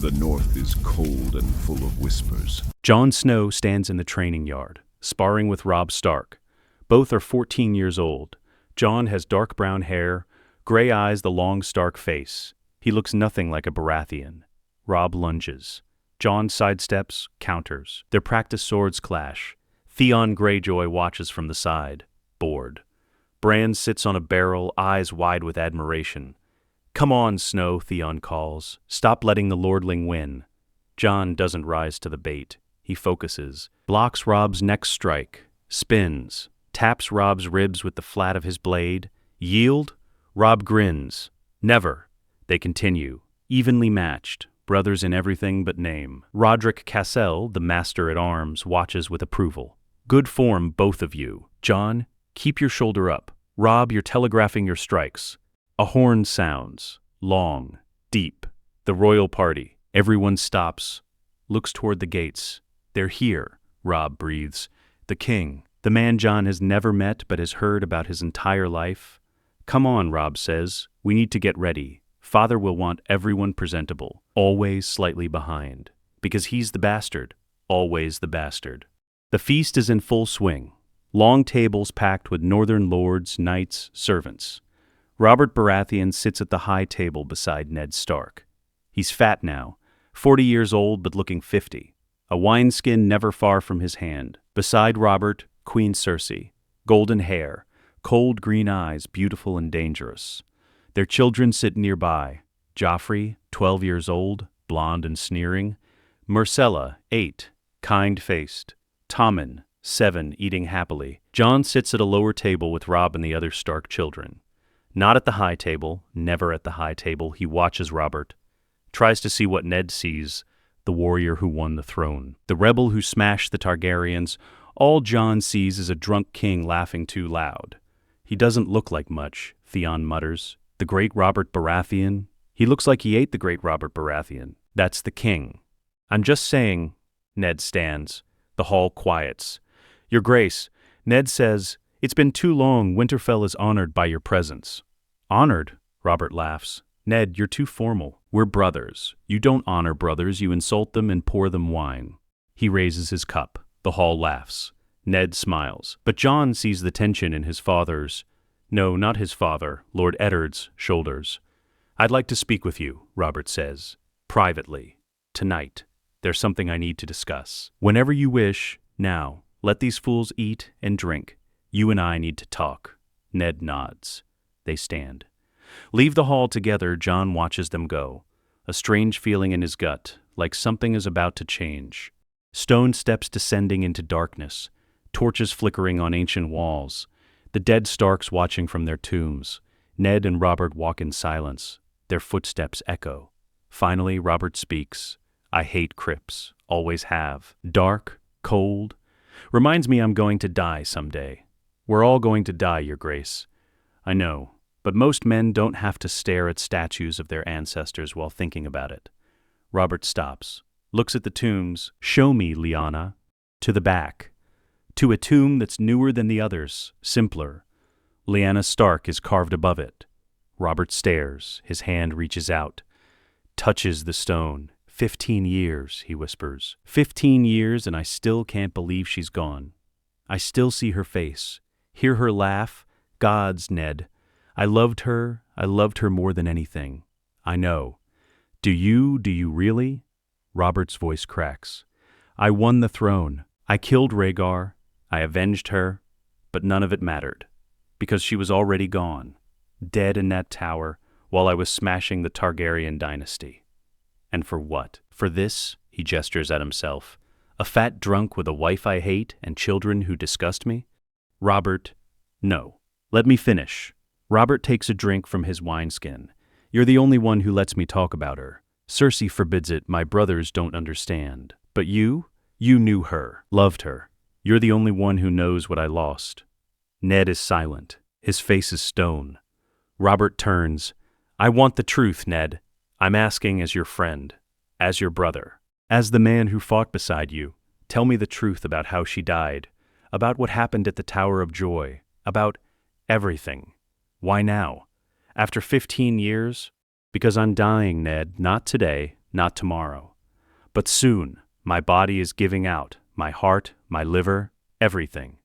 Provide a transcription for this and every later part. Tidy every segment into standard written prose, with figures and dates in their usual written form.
The north is cold and full of whispers. Jon Snow stands in the training yard, sparring with Robb Stark. Both are 14 years old. Jon has dark brown hair, gray eyes, the long Stark face. He looks nothing like a Baratheon. Robb lunges. Jon sidesteps, counters. Their practice swords clash. Theon Greyjoy watches from the side, bored. Bran sits on a barrel, eyes wide with admiration. "Come on, Snow," Theon calls. "Stop letting the lordling win." Jon doesn't rise to the bait. He focuses, blocks Robb's next strike, spins, taps Robb's ribs with the flat of his blade. Yield? Robb grins. Never. They continue, evenly matched, brothers in everything but name. Roderick Cassel, the master-at-arms, watches with approval. "Good form, both of you. Jon, keep your shoulder up. Robb, you're telegraphing your strikes." A horn sounds, long, deep. The royal party. Everyone stops, looks toward the gates. "They're here," Robb breathes. "The king, the man Jon has never met but has heard about his entire life." "Come on," Robb says. "We need to get ready. Father will want everyone presentable, always slightly behind. Because he's the bastard, always the bastard." The feast is in full swing. Long tables packed with northern lords, knights, servants. Robert Baratheon sits at the high table beside Ned Stark. He's fat now, 40 years old but looking 50. A wineskin never far from his hand. Beside Robert, Queen Cersei. Golden hair, cold green eyes, beautiful and dangerous. Their children sit nearby. Joffrey, 12 years old, blonde and sneering. Myrcella, 8, kind-faced. Tommen, 7, eating happily. Jon sits at a lower table with Robb and the other Stark children. Not at the high table, never at the high table. He watches Robert. Tries to see what Ned sees, the warrior who won the throne. The rebel who smashed the Targaryens. All Jon sees is a drunk king laughing too loud. "He doesn't look like much," Theon mutters. "The great Robert Baratheon? He looks like he ate the great Robert Baratheon. That's the king." "I'm just saying," Ned stands. The hall quiets. "Your Grace," Ned says, "it's been too long. Winterfell is honored by your presence." "Honored?" Robert laughs. "Ned, you're too formal. We're brothers. You don't honor brothers, you insult them and pour them wine." He raises his cup. The hall laughs. Ned smiles. But Jon sees the tension in his father's, no, not his father, Lord Eddard's, shoulders. "I'd like to speak with you," Robert says. "Privately. Tonight. There's something I need to discuss." "Whenever you wish. Now. Let these fools eat and drink. You and I need to talk." Ned nods. They stand. Leave the hall together. Jon watches them go. A strange feeling in his gut, like something is about to change. Stone steps descending into darkness. Torches flickering on ancient walls. The dead Starks watching from their tombs. Ned and Robert walk in silence. Their footsteps echo. Finally, Robert speaks. "I hate crypts. Always have. Dark, cold. Reminds me I'm going to die someday. We're all going to die, Your Grace. I know, but most men don't have to stare at statues of their ancestors while thinking about it." Robert stops, looks at the tombs. "Show me, Lyanna." To the back. To a tomb that's newer than the others, simpler. Lyanna Stark is carved above it. Robert stares. His hand reaches out. Touches the stone. 15 years, he whispers. 15 years and I still can't believe she's gone. I still see her face. Hear her laugh. Gods, Ned. I loved her more than anything. I know. Do you really? Robert's voice cracks. I won the throne. I killed Rhaegar. I avenged her. But none of it mattered. Because she was already gone. Dead in that tower while I was smashing the Targaryen dynasty. And for what? For this, he gestures at himself. A fat drunk with a wife I hate and children who disgust me? Robert, no. Let me finish. Robert takes a drink from his wineskin. You're the only one who lets me talk about her. Cersei forbids it. My brothers don't understand. But you knew her, loved her. You're the only one who knows what I lost. Ned is silent. His face is stone. Robert turns. I want the truth, Ned. I'm asking as your friend, as your brother, as the man who fought beside you. Tell me the truth about how she died, about what happened at the Tower of Joy, about everything. Why now? After 15 years? Because I'm dying, Ned. Not today, not tomorrow. But soon, my body is giving out, my heart, my liver, everything.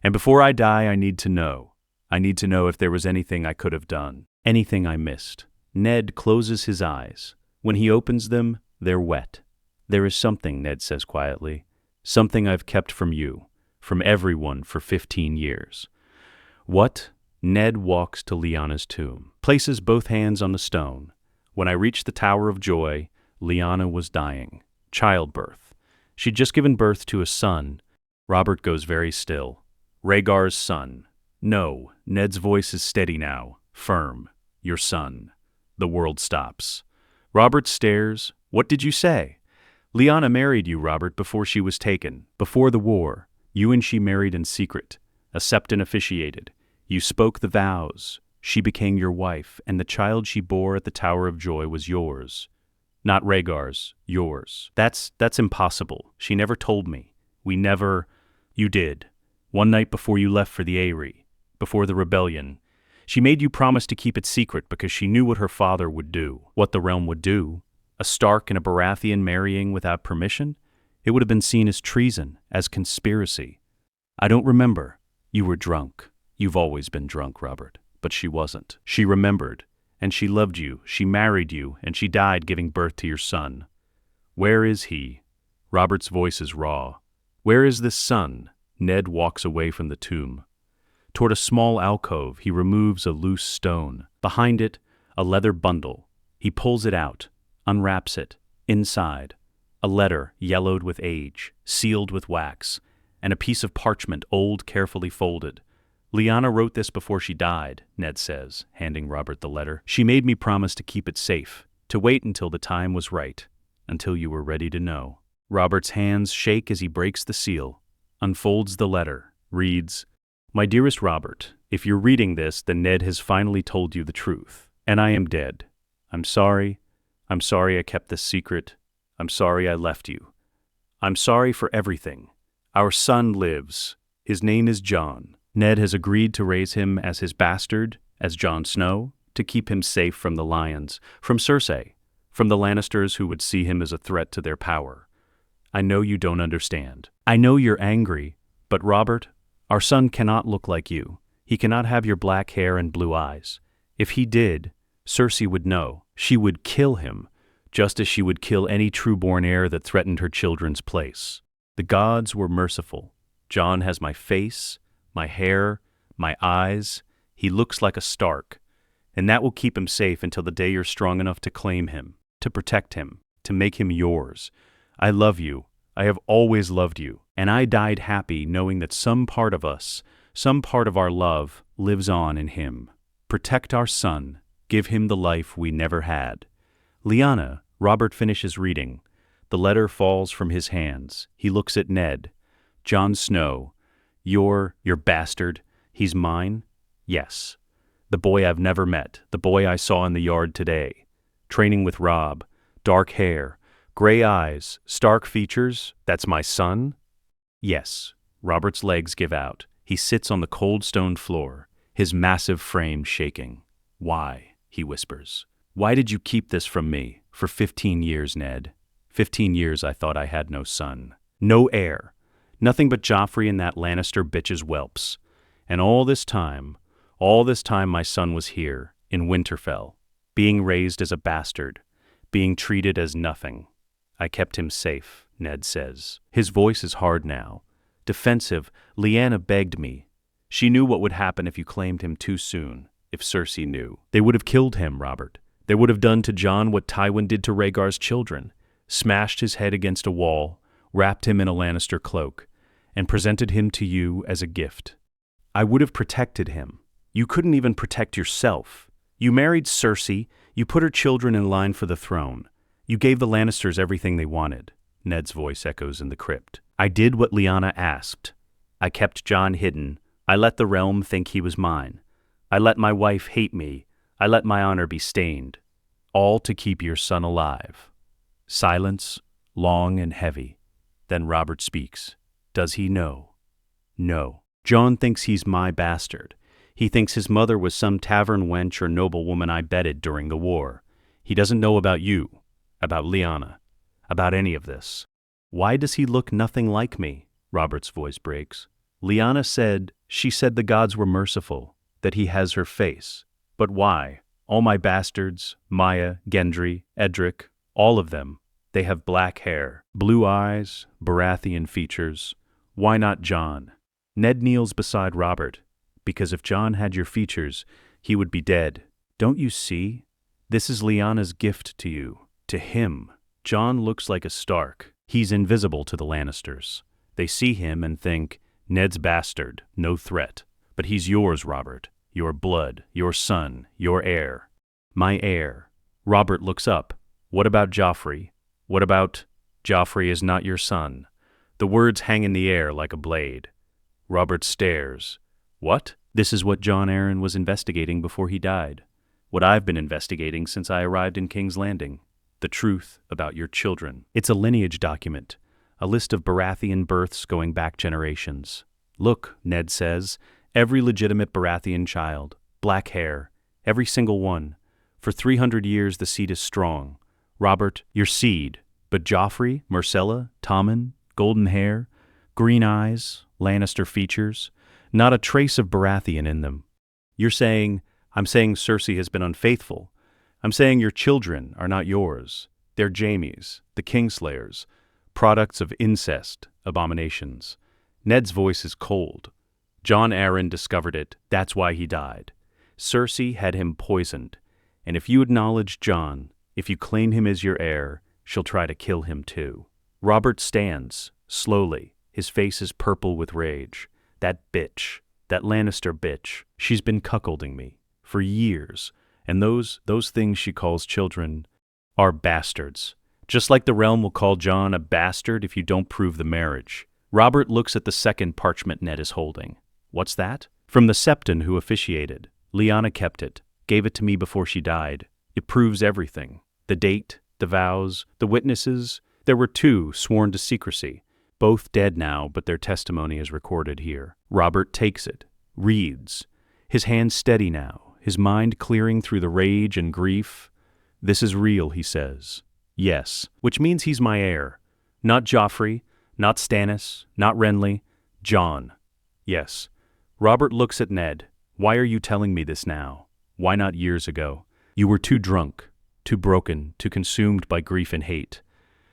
And before I die, I need to know. I need to know if there was anything I could have done, anything I missed. Ned closes his eyes. When he opens them, they're wet. There is something, Ned says quietly, something I've kept from you, from everyone for 15 years. What? Ned walks to Lyanna's tomb, places both hands on the stone. When I reached the Tower of Joy, Lyanna was dying. Childbirth. She'd just given birth to a son. Robert goes very still. Rhaegar's son. No, Ned's voice is steady now, firm. Your son. The world stops. Robert stares. What did you say? Lyanna married you, Robert, before she was taken. Before the war. You and she married in secret. A septon officiated. You spoke the vows. She became your wife, and the child she bore at the Tower of Joy was yours. Not Rhaegar's, yours. That's impossible. She never told me. We never... You did. One night before you left for the Eyrie, before the rebellion. She made you promise to keep it secret because she knew what her father would do, what the realm would do. A Stark and a Baratheon marrying without permission? It would have been seen as treason, as conspiracy. I don't remember. You were drunk. You've always been drunk, Robert. But she wasn't. She remembered. And she loved you. She married you. And she died giving birth to your son. Where is he? Robert's voice is raw. Where is this son? Ned walks away from the tomb. Toward a small alcove, he removes a loose stone. Behind it, a leather bundle. He pulls it out, unwraps it. Inside, a letter yellowed with age, sealed with wax, and a piece of parchment old, carefully folded. Lyanna wrote this before she died, Ned says, handing Robert the letter. She made me promise to keep it safe, to wait until the time was right, until you were ready to know. Robert's hands shake as he breaks the seal, unfolds the letter, reads, My dearest Robert, if you're reading this, then Ned has finally told you the truth, and I am dead. I'm sorry I kept this secret. I'm sorry I left you. I'm sorry for everything. Our son lives. His name is Jon. Ned has agreed to raise him as his bastard, as Jon Snow, to keep him safe from the lions, from Cersei, from the Lannisters who would see him as a threat to their power. I know you don't understand. I know you're angry, but Robert, our son cannot look like you. He cannot have your black hair and blue eyes. If he did, Cersei would know. She would kill him, just as she would kill any Trueborn Heir that threatened her children's place. The gods were merciful. Jon has my face, my hair, my eyes. He looks like a Stark, and that will keep him safe until the day you're strong enough to claim him, to protect him, to make him yours. I love you. I have always loved you, and I died happy knowing that some part of us, some part of our love, lives on in him. Protect our son. Give him the life we never had. Lyanna, Robert finishes reading. The letter falls from his hands. He looks at Ned. Jon Snow. Your bastard. He's mine? Yes. The boy I've never met. The boy I saw in the yard today. Training with Robb. Dark hair. Gray eyes. Stark features. That's my son? Yes. Robert's legs give out. He sits on the cold stone floor, his massive frame shaking. Why? He whispers. Why did you keep this from me? For 15 years, Ned. 15 years I thought I had no son. No heir. Nothing but Joffrey and that Lannister bitch's whelps. And all this time my son was here, in Winterfell, being raised as a bastard, being treated as nothing. I kept him safe, Ned says. His voice is hard now. Defensive, Lyanna begged me. She knew what would happen if you claimed him too soon, if Cersei knew. They would have killed him, Robert. They would have done to Jon what Tywin did to Rhaegar's children, smashed his head against a wall, wrapped him in a Lannister cloak, and presented him to you as a gift. I would have protected him. You couldn't even protect yourself. You married Cersei, you put her children in line for the throne. You gave the Lannisters everything they wanted. Ned's voice echoes in the crypt. I did what Lyanna asked. I kept Jon hidden. I let the realm think he was mine. I let my wife hate me. I let my honor be stained. All to keep your son alive. Silence, long and heavy. Then Robert speaks. Does he know? No. Jon thinks he's my bastard. He thinks his mother was some tavern wench or noblewoman I bedded during the war. He doesn't know about you. about Lyanna, about any of this. Why does he look nothing like me? Robert's voice breaks. Lyanna said, she said the gods were merciful, that he has her face. But why? All my bastards, Maya, Gendry, Edric, all of them, they have black hair, blue eyes, Baratheon features. Why not Jon? Ned kneels beside Robert, because if Jon had your features, he would be dead. Don't you see? This is Lyanna's gift to you, to him. Jon looks like a Stark. He's invisible to the Lannisters. They see him and think, Ned's bastard, no threat. But he's yours, Robert. Your blood, your son, your heir. My heir. Robert looks up. What about Joffrey? What about... Joffrey is not your son. The words hang in the air like a blade. Robert stares. What? This is what Jon Arryn was investigating before he died. What I've been investigating since I arrived in King's Landing. The truth about your children. It's a lineage document. A list of Baratheon births going back generations. Look, Ned says, every legitimate Baratheon child, black hair, every single one. For 300 years the seed is strong. Robert, your seed. But Joffrey, Myrcella, Tommen, golden hair, green eyes, Lannister features, not a trace of Baratheon in them. You're saying, I'm saying Cersei has been unfaithful. I'm saying your children are not yours. They're Jaime's, the Kingslayers, products of incest, abominations. Ned's voice is cold. Jon Arryn discovered it. That's why he died. Cersei had him poisoned. And if you acknowledge Jon, if you claim him as your heir, she'll try to kill him too. Robert stands, slowly. His face is purple with rage. That bitch, that Lannister bitch, she's been cuckolding me for years. And those things she calls children are bastards. Just like the realm will call Jon a bastard if you don't prove the marriage. Robert looks at the second parchment Ned is holding. What's that? From the Septon who officiated. Lyanna kept it, gave it to me before she died. It proves everything. The date, the vows, the witnesses. There were 2 sworn to secrecy. Both dead now, but their testimony is recorded here. Robert takes it, reads. His hand steady now, his mind clearing through the rage and grief. This is real, he says. Yes, which means he's my heir. Not Joffrey, not Stannis, not Renly, Jon. Yes. Robert looks at Ned. Why are you telling me this now? Why not years ago? You were too drunk, too broken, too consumed by grief and hate.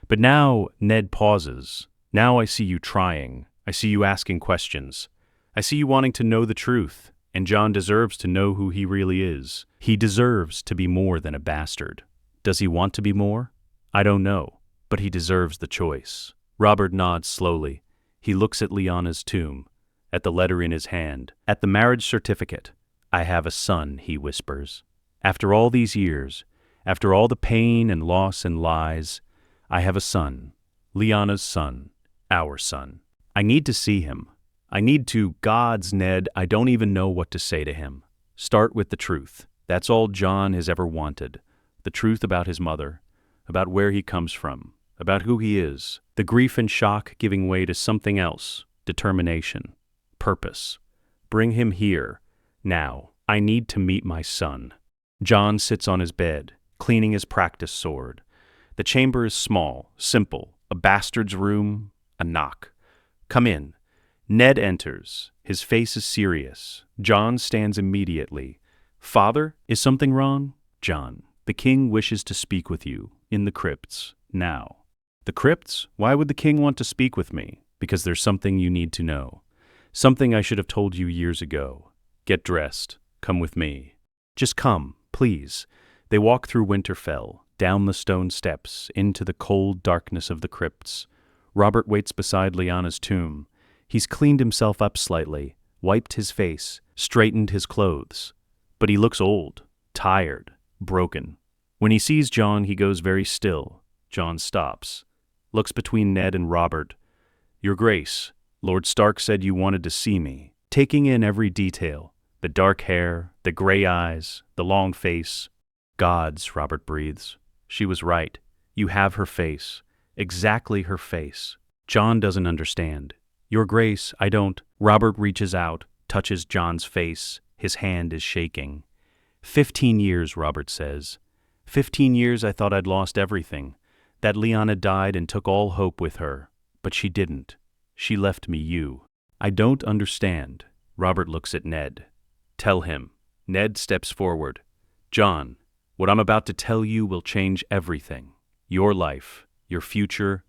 But now Ned pauses. Now I see you trying. I see you asking questions. I see you wanting to know the truth. And Jon deserves to know who he really is. He deserves to be more than a bastard. Does he want to be more? I don't know, but he deserves the choice. Robert nods slowly. He looks at Lyanna's tomb, at the letter in his hand, at the marriage certificate. I have a son, he whispers. After all these years, after all the pain and loss and lies, I have a son. Lyanna's son. Our son. I need to see him. I need to, gods, Ned, I don't even know what to say to him. Start with the truth. That's all Jon has ever wanted. The truth about his mother, about where he comes from, about who he is. The grief and shock giving way to something else. Determination. Purpose. Bring him here. Now. I need to meet my son. Jon sits on his bed, cleaning his practice sword. The chamber is small, simple. A bastard's room, a knock. Come in. Ned enters. His face is serious. Jon stands immediately. Father, is something wrong? Jon, the king wishes to speak with you, in the crypts, now. The crypts? Why would the king want to speak with me? Because there's something you need to know. Something I should have told you years ago. Get dressed. Come with me. Just come, please. They walk through Winterfell, down the stone steps, into the cold darkness of the crypts. Robert waits beside Lyanna's tomb. He's cleaned himself up slightly, wiped his face, straightened his clothes. But he looks old, tired, broken. When he sees Jon, he goes very still. Jon stops, looks between Ned and Robert. Your Grace, Lord Stark said you wanted to see me, taking in every detail. The dark hair, the gray eyes, the long face. Gods, Robert breathes. She was right. You have her face. Exactly her face. Jon doesn't understand. Your Grace, I don't. Robert reaches out, touches Jon's face. His hand is shaking. 15 years, Robert says. 15 years I thought I'd lost everything. That Lyanna died and took all hope with her. But she didn't. She left me you. I don't understand. Robert looks at Ned. Tell him. Ned steps forward. Jon, what I'm about to tell you will change everything. Your life, your future,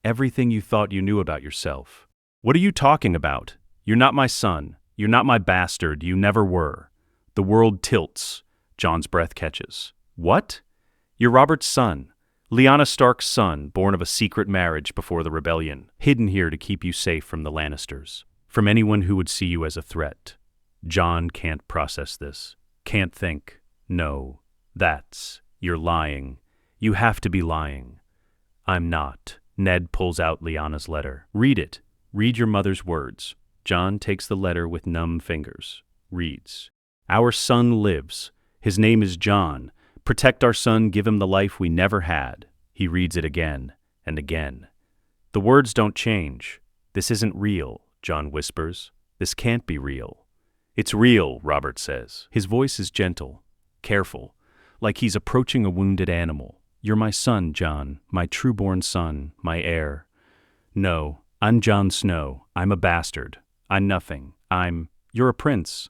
everything you thought you knew about yourself. What are you talking about? You're not my son. You're not my bastard. You never were. The world tilts. Jon's breath catches. What? You're Robert's son. Lyanna Stark's son, born of a secret marriage before the rebellion, hidden here to keep you safe from the Lannisters, from anyone who would see you as a threat. Jon can't process this. Can't think. No. You're lying. You have to be lying. I'm not. Ned pulls out Lyanna's letter. Read it. Read your mother's words. Jon takes the letter with numb fingers. Reads. Our son lives. His name is Jon. Protect our son, give him the life we never had. He reads it again and again. The words don't change. This isn't real, Jon whispers. This can't be real. It's real, Robert says. His voice is gentle, careful, like he's approaching a wounded animal. You're my son, Jon, my true-born son, my heir. No, I'm Jon Snow. I'm a bastard. I'm nothing. You're a prince.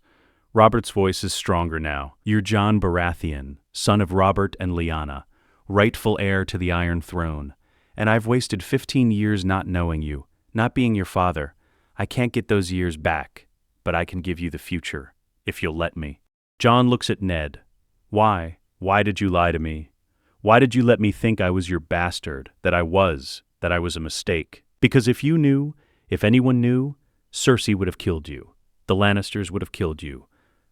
Robert's voice is stronger now. You're Jon Baratheon, son of Robert and Lyanna, rightful heir to the Iron Throne. And I've wasted 15 years not knowing you, not being your father. I can't get those years back, but I can give you the future, if you'll let me. Jon looks at Ned. Why? Why did you lie to me? Why did you let me think I was your bastard, that I was a mistake? Because if you knew, if anyone knew, Cersei would have killed you. The Lannisters would have killed you.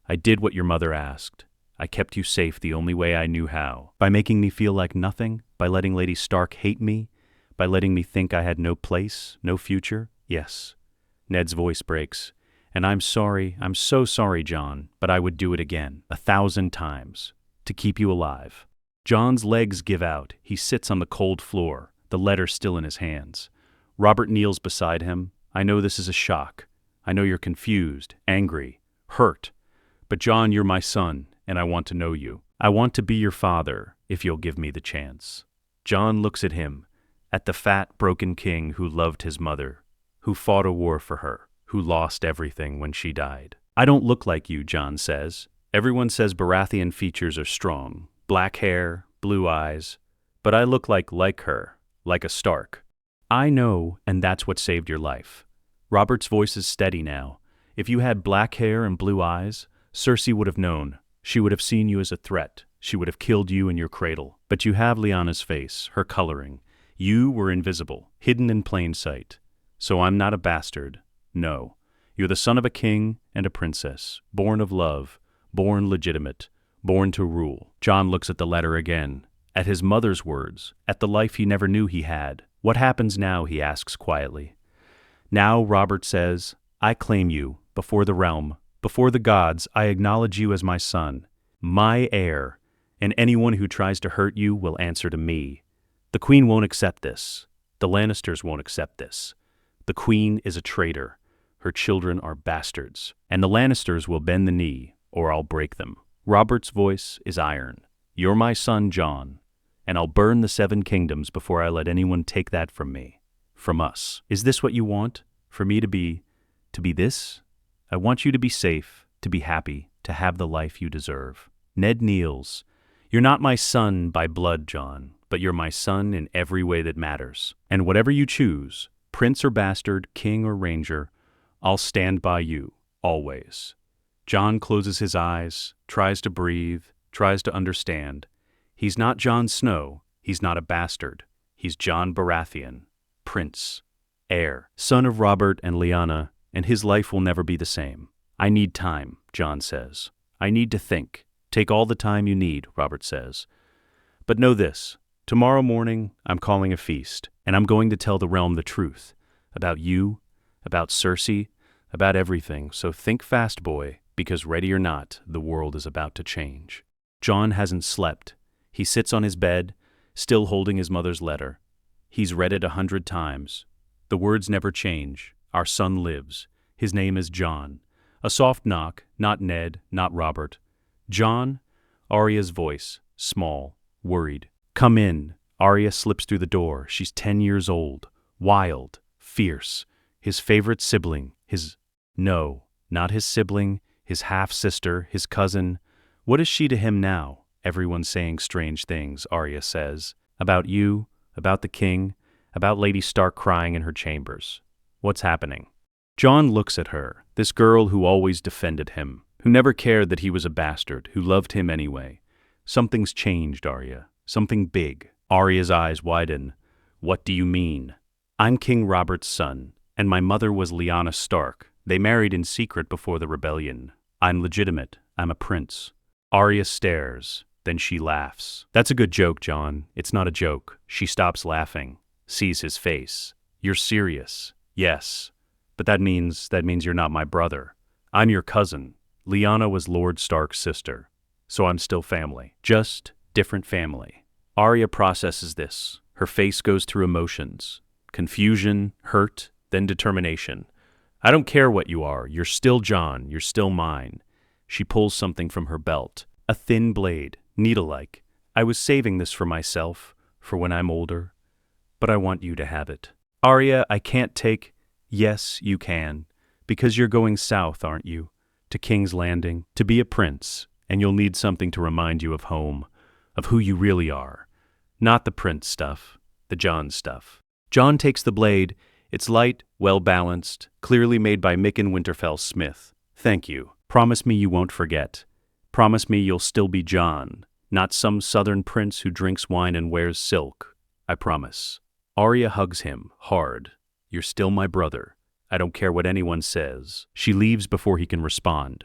I did what your mother asked. I kept you safe the only way I knew how. By making me feel like nothing, by letting Lady Stark hate me, by letting me think I had no place, no future. Yes. Ned's voice breaks. And I'm sorry, I'm so sorry, Jon, but I would do it again, 1,000 times, to keep you alive. Jon's legs give out. He sits on the cold floor, the letter still in his hands. Robert kneels beside him. I know this is a shock. I know you're confused, angry, hurt. But Jon, you're my son, and I want to know you. I want to be your father, if you'll give me the chance. Jon looks at him, at the fat, broken king who loved his mother, who fought a war for her, who lost everything when she died. I don't look like you, Jon says. Everyone says Baratheon features are strong, black hair, blue eyes, but I look like her, like a Stark. I know, and that's what saved your life. Robert's voice is steady now. If you had black hair and blue eyes, Cersei would have known. She would have seen you as a threat. She would have killed you in your cradle. But you have Lyanna's face, her coloring. You were invisible, hidden in plain sight. So I'm not a bastard. No. You're the son of a king and a princess, born of love, born legitimate, born to rule. Jon looks at the letter again, at his mother's words, at the life he never knew he had. What happens now, he asks quietly. Now, Robert says, I claim you, before the realm, before the gods. I acknowledge you as my son, my heir, and anyone who tries to hurt you will answer to me. The Queen won't accept this. The Lannisters won't accept this. The Queen is a traitor. Her children are bastards. And the Lannisters will bend the knee, or I'll break them. Robert's voice is iron. You're my son, Jon, and I'll burn the 7 kingdoms before I let anyone take that from me, from us. Is this what you want? For me to be this? I want you to be safe, to be happy, to have the life you deserve. Ned kneels. You're not my son by blood, Jon, but you're my son in every way that matters. And whatever you choose, prince or bastard, king or ranger, I'll stand by you, always. Jon closes his eyes, tries to breathe, tries to understand. He's not Jon Snow. He's not a bastard. He's Jon Baratheon, prince, heir, son of Robert and Lyanna, and his life will never be the same. I need time, Jon says. I need to think. Take all the time you need, Robert says. But know this. Tomorrow morning, I'm calling a feast, and I'm going to tell the realm the truth. About you, about Cersei, about everything. So think fast, boy, because ready or not, the world is about to change. Jon hasn't slept. He sits on his bed, still holding his mother's letter. He's read it 100 times. The words never change. Our son lives. His name is Jon. A soft knock, not Ned, not Robert. Jon? Arya's voice, small, worried. Come in. Arya slips through the door. She's 10 years old, wild, fierce. His favorite sibling, no, not his sibling, his half-sister, his cousin. What is she to him now? Everyone's saying strange things, Arya says. About you, about the king, about Lady Stark crying in her chambers. What's happening? Jon looks at her, this girl who always defended him, who never cared that he was a bastard, who loved him anyway. Something's changed, Arya. Something big. Arya's eyes widen. What do you mean? I'm King Robert's son, and my mother was Lyanna Stark. They married in secret before the rebellion. I'm legitimate. I'm a prince. Arya stares. Then she laughs. That's a good joke, Jon. It's not a joke. She stops laughing, sees his face. You're serious. Yes. But that means you're not my brother. I'm your cousin. Lyanna was Lord Stark's sister. So I'm still family. Just different family. Arya processes this. Her face goes through emotions. Confusion, hurt, then determination. I don't care what you are. You're still Jon. You're still mine. She pulls something from her belt. A thin blade, needle-like. I was saving this for myself, for when I'm older. But I want you to have it. Arya, I can't take... Yes, you can. Because you're going south, aren't you? To King's Landing, to be a prince. And you'll need something to remind you of home, of who you really are. Not the prince stuff, the Jon stuff. Jon takes the blade. It's light, well-balanced, clearly made by Mikken Winterfell Smith. Thank you. Promise me you won't forget. Promise me you'll still be Jon, not some southern prince who drinks wine and wears silk. I promise. Arya hugs him, hard. You're still my brother. I don't care what anyone says. She leaves before he can respond.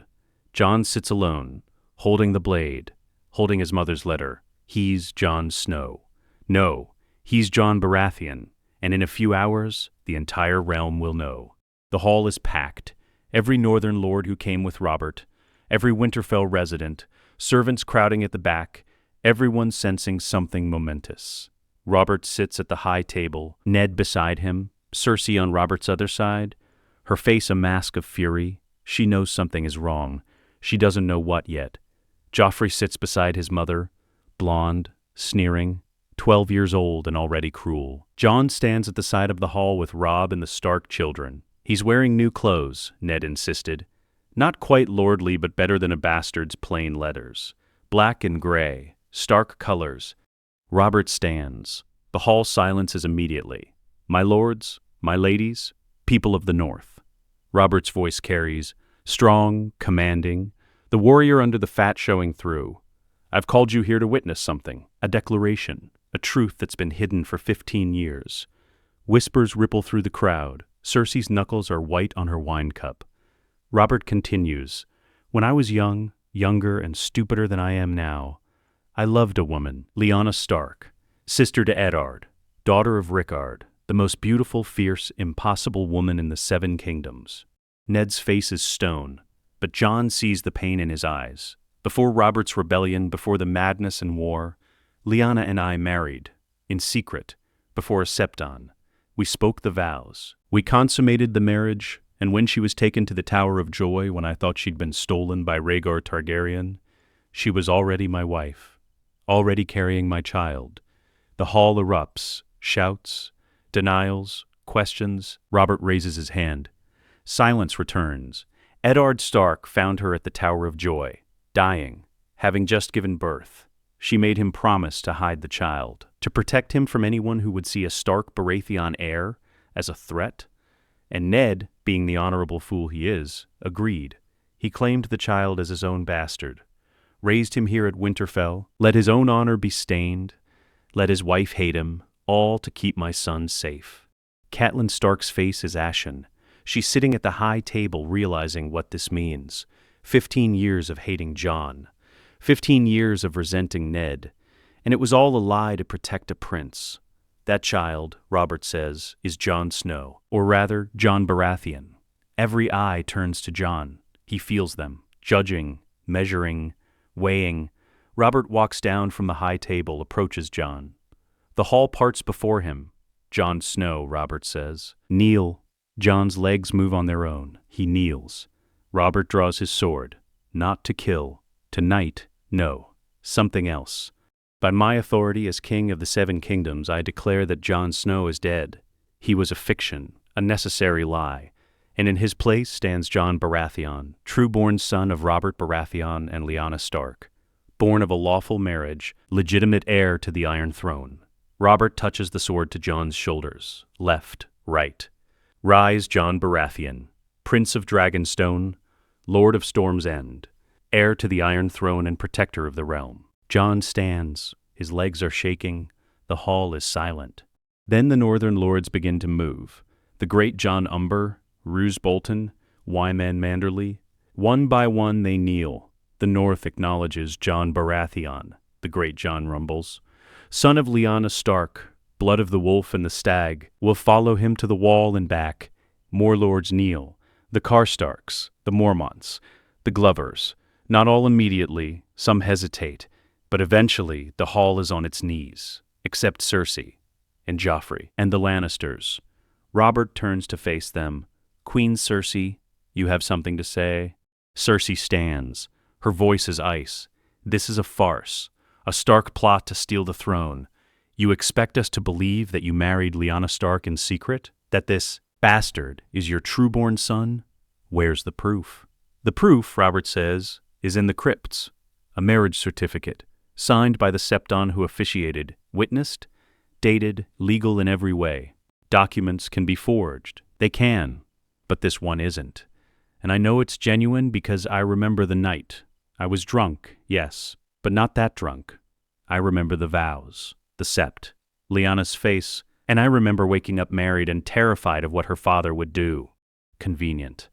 Jon sits alone, holding the blade, holding his mother's letter. He's Jon Snow. No, he's Jon Baratheon, and in a few hours, the entire realm will know. The hall is packed. Every northern lord who came with Robert, every Winterfell resident, servants crowding at the back, everyone sensing something momentous. Robert sits at the high table, Ned beside him, Cersei on Robert's other side, her face a mask of fury. She knows something is wrong. She doesn't know what yet. Joffrey sits beside his mother, blonde, sneering, 12 years old and already cruel. Jon stands at the side of the hall with Robb and the Stark children. He's wearing new clothes, Ned insisted. Not quite lordly, but better than a bastard's plain letters. Black and gray, stark colors. Robert stands. The hall silences immediately. My lords, my ladies, people of the north. Robert's voice carries, strong, commanding, the warrior under the fat showing through. I've called you here to witness something, a declaration, a truth that's been hidden for 15 years. Whispers ripple through the crowd. Cersei's knuckles are white on her wine cup. Robert continues, when I was young, younger and stupider than I am now, I loved a woman, Lyanna Stark, sister to Eddard, daughter of Rhaegar, the most beautiful, fierce, impossible woman in the 7 kingdoms. Ned's face is stone, but Jon sees the pain in his eyes. Before Robert's rebellion, before the madness and war, Lyanna and I married, in secret, before a septon. We spoke the vows. We consummated the marriage, and when she was taken to the Tower of Joy, when I thought she'd been stolen by Rhaegar Targaryen, she was already my wife, already carrying my child. The hall erupts, shouts, denials, questions. Robert raises his hand. Silence returns. Eddard Stark found her at the Tower of Joy, dying, having just given birth. She made him promise to hide the child, to protect him from anyone who would see a Stark Baratheon heir as a threat. And Ned, being the honorable fool he is, agreed. He claimed the child as his own bastard, raised him here at Winterfell, let his own honor be stained, let his wife hate him, all to keep my son safe. Catelyn Stark's face is ashen. She's sitting at the high table realizing what this means. 15 years of hating Jon. 15 years of resenting Ned. And it was all a lie to protect a prince. That child, Robert says, is Jon Snow, or rather, Jon Baratheon. Every eye turns to Jon. He feels them, judging, measuring, weighing. Robert walks down from the high table, approaches Jon. The hall parts before him. Jon Snow, Robert says. Kneel. Jon's legs move on their own. He kneels. Robert draws his sword. Not to kill. To knight. No. Something else. By my authority as king of the Seven Kingdoms, I declare that Jon Snow is dead. He was a fiction, a necessary lie, and in his place stands Jon Baratheon, true-born son of Robert Baratheon and Lyanna Stark, born of a lawful marriage, legitimate heir to the Iron Throne. Robert touches the sword to Jon's shoulders, left, right. Rise, Jon Baratheon, Prince of Dragonstone, Lord of Storm's End, heir to the Iron Throne and protector of the realm. Jon stands, his legs are shaking, the hall is silent. Then the northern lords begin to move. The great Jon Umber, Roose Bolton, Wyman Manderly. One by one they kneel. The north acknowledges Jon Baratheon, the great Jon rumbles. Son of Lyanna Stark, blood of the wolf and the stag, will follow him to the wall and back. More lords kneel. The Karstarks, the Mormonts, the Glovers. Not all immediately, some hesitate. But eventually, the hall is on its knees, except Cersei and Joffrey and the Lannisters. Robert turns to face them. Queen Cersei, you have something to say? Cersei stands. Her voice is ice. This is a farce, a Stark plot to steal the throne. You expect us to believe that you married Lyanna Stark in secret? That this bastard is your true-born son? Where's the proof? The proof, Robert says, is in the crypts. A marriage certificate. Signed by the Septon who officiated, witnessed, dated, legal in every way. Documents can be forged. They can. But this one isn't. And I know it's genuine because I remember the night. I was drunk, yes, but not that drunk. I remember the vows, the sept, Lyanna's face, and I remember waking up married and terrified of what her father would do. Convenient.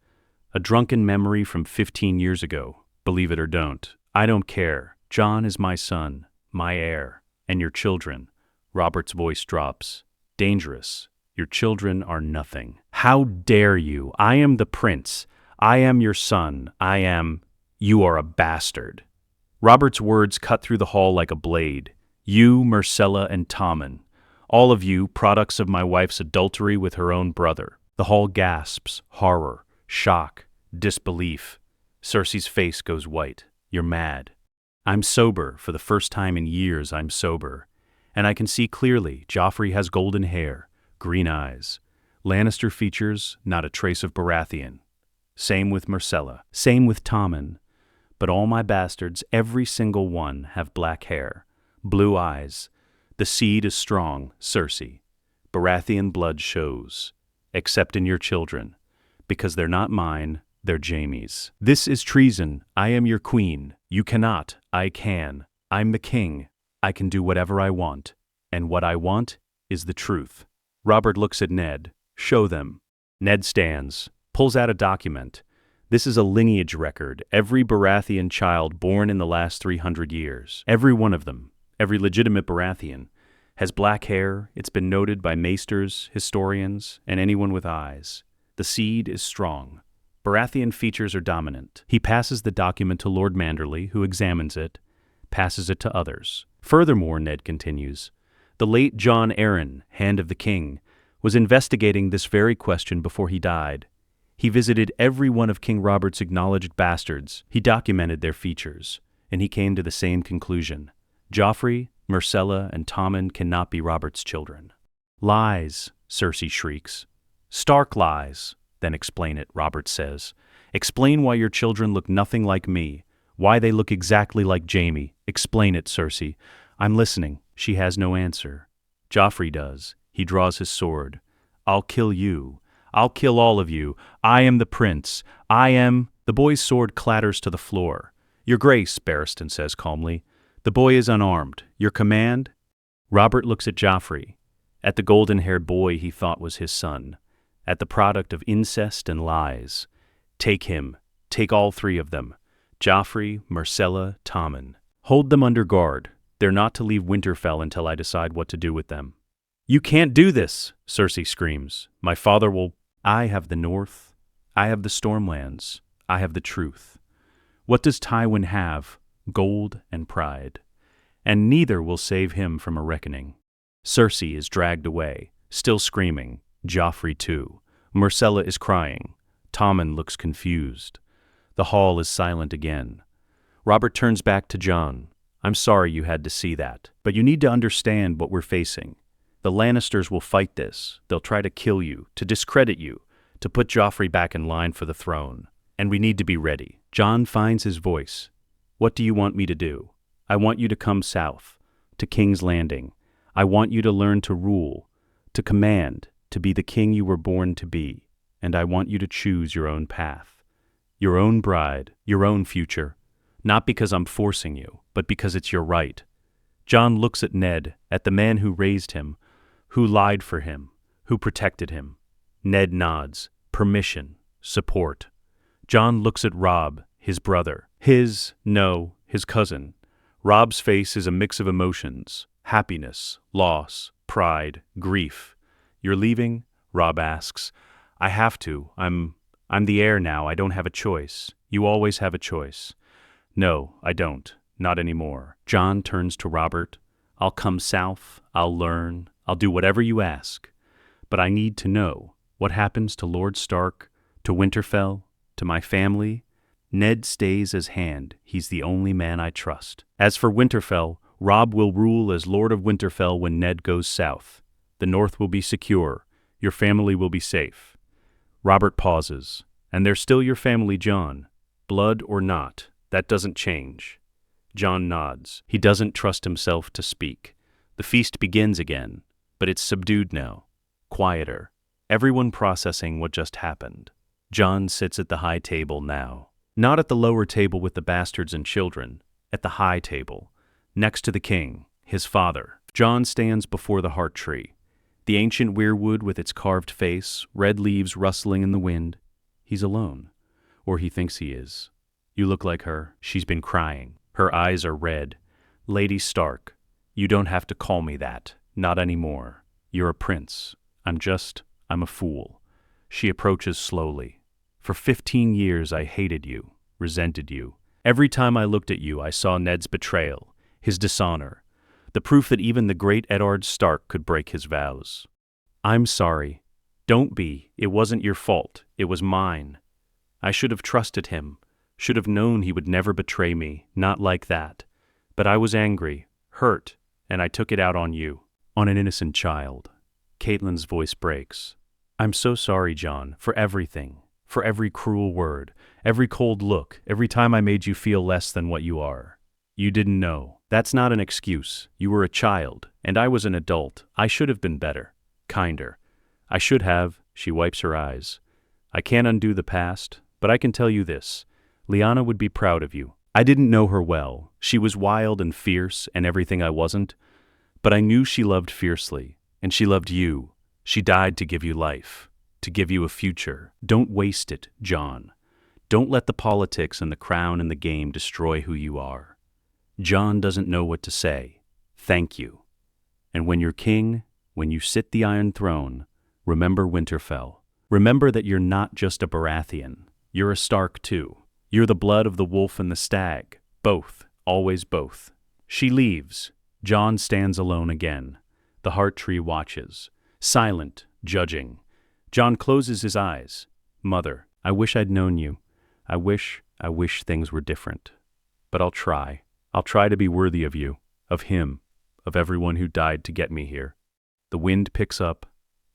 A drunken memory from 15 years ago. Believe it or don't. I don't care. Jon is my son, my heir, and your children. Robert's voice drops. Dangerous. Your children are nothing. How dare you? I am the prince. I am your son. You are a bastard. Robert's words cut through the hall like a blade. You, Myrcella, and Tommen. All of you, products of my wife's adultery with her own brother. The hall gasps, horror, shock, disbelief. Cersei's face goes white. You're mad. I'm sober. For the first time in years, I'm sober. And I can see clearly Joffrey has golden hair, green eyes. Lannister features, not a trace of Baratheon. Same with Myrcella. Same with Tommen. But all my bastards, every single one, have black hair, blue eyes. The seed is strong, Cersei. Baratheon blood shows. Except in your children. Because they're not mine, they're Jaime's. This is treason. I am your queen. You cannot. I can. I'm the king. I can do whatever I want. And what I want is the truth. Robert looks at Ned. Show them. Ned stands, pulls out a document. This is a lineage record. Every Baratheon child born in the last 300 years. Every one of them. Every legitimate Baratheon has black hair. It's been noted by maesters, historians, and anyone with eyes. The seed is strong. Baratheon features are dominant. He passes the document to Lord Manderly, who examines it, passes it to others. Furthermore, Ned continues, the late Jon Arryn, Hand of the King, was investigating this very question before he died. He visited every one of King Robert's acknowledged bastards. He documented their features, and he came to the same conclusion. Joffrey, Myrcella, and Tommen cannot be Robert's children. Lies, Cersei shrieks. Stark lies. Then explain it, Robert says. Explain why your children look nothing like me, why they look exactly like Jaime. Explain it, Cersei. I'm listening. She has no answer. Joffrey does. He draws his sword. I'll kill you. I'll kill all of you. I am the prince. I am... The boy's sword clatters to the floor. Your Grace, Barristan says calmly. The boy is unarmed. Your command? Robert looks at Joffrey, at the golden-haired boy he thought was his son, at the product of incest and lies. Take him. Take all three of them. Joffrey, Myrcella, Tommen. Hold them under guard. They're not to leave Winterfell until I decide what to do with them. You can't do this, Cersei screams. My father will... I have the North. I have the Stormlands. I have the truth. What does Tywin have? Gold and pride. And neither will save him from a reckoning. Cersei is dragged away, still screaming. Joffrey too. Myrcella is crying. Tommen looks confused. The hall is silent again. Robert turns back to Jon. I'm sorry you had to see that, but you need to understand what we're facing. The Lannisters will fight this. They'll try to kill you, to discredit you, to put Joffrey back in line for the throne. And we need to be ready." Jon finds his voice. "What do you want me to do? I want you to come south, to King's Landing. I want you to learn to rule, to command, to be the king you were born to be. And I want you to choose your own path, your own bride, your own future. Not because I'm forcing you, but because it's your right." Jon looks at Ned, at the man who raised him, who lied for him, who protected him. Ned nods. Permission. Support. Jon looks at Robb, his brother. His cousin. Robb's face is a mix of emotions. Happiness, loss, pride, grief. "You're leaving?" Robb asks. "I have to. I'm the heir now. I don't have a choice." "You always have a choice." "No, I don't. Not anymore." Jon turns to Robert. "I'll come south. I'll learn. I'll do whatever you ask. But I need to know what happens to Lord Stark, to Winterfell, to my family." Ned stays as hand. "He's the only man I trust. As for Winterfell, Robb will rule as Lord of Winterfell when Ned goes south. The North will be secure. Your family will be safe." Robert pauses. "And they're still your family, Jon. Blood or not, that doesn't change." Jon nods. He doesn't trust himself to speak. The feast begins again, but it's subdued now. Quieter. Everyone processing what just happened. Jon sits at the high table now. Not at the lower table with the bastards and children. At the high table. Next to the king, his father. Jon stands before the heart tree. The ancient weirwood with its carved face, red leaves rustling in the wind. He's alone. Or he thinks he is. "You look like her. She's been crying. Her eyes are red. Lady Stark, you don't have to call me that. Not anymore. You're a prince. I'm a fool." She approaches slowly. "For 15 years I hated you, resented you. Every time I looked at you I saw Ned's betrayal, his dishonor, the proof that even the great Eddard Stark could break his vows. I'm sorry. Don't be. It wasn't your fault. It was mine. I should have trusted him, should have known he would never betray me, not like that. But I was angry, hurt, and I took it out on you, on an innocent child." Catelyn's voice breaks. "I'm so sorry, Jon, for everything, for every cruel word, every cold look, every time I made you feel less than what you are. You didn't know. That's not an excuse. You were a child, and I was an adult. I should have been better, kinder. I should have." She wipes her eyes. "I can't undo the past, but I can tell you this. Lyanna would be proud of you. I didn't know her well. She was wild and fierce and everything I wasn't. But I knew she loved fiercely, and she loved you. She died to give you life, to give you a future. Don't waste it, Jon. Don't let the politics and the crown and the game destroy who you are." Jon doesn't know what to say. Thank you. And when you're king, when you sit the Iron Throne, remember Winterfell. Remember that you're not just a Baratheon. You're a Stark too. You're the blood of the wolf and the stag. Both, always both. She leaves. Jon stands alone again. The heart tree watches. Silent, judging. Jon closes his eyes. "Mother, I wish I'd known you. I wish things were different. But I'll try. I'll try to be worthy of you, of him, of everyone who died to get me here." The wind picks up.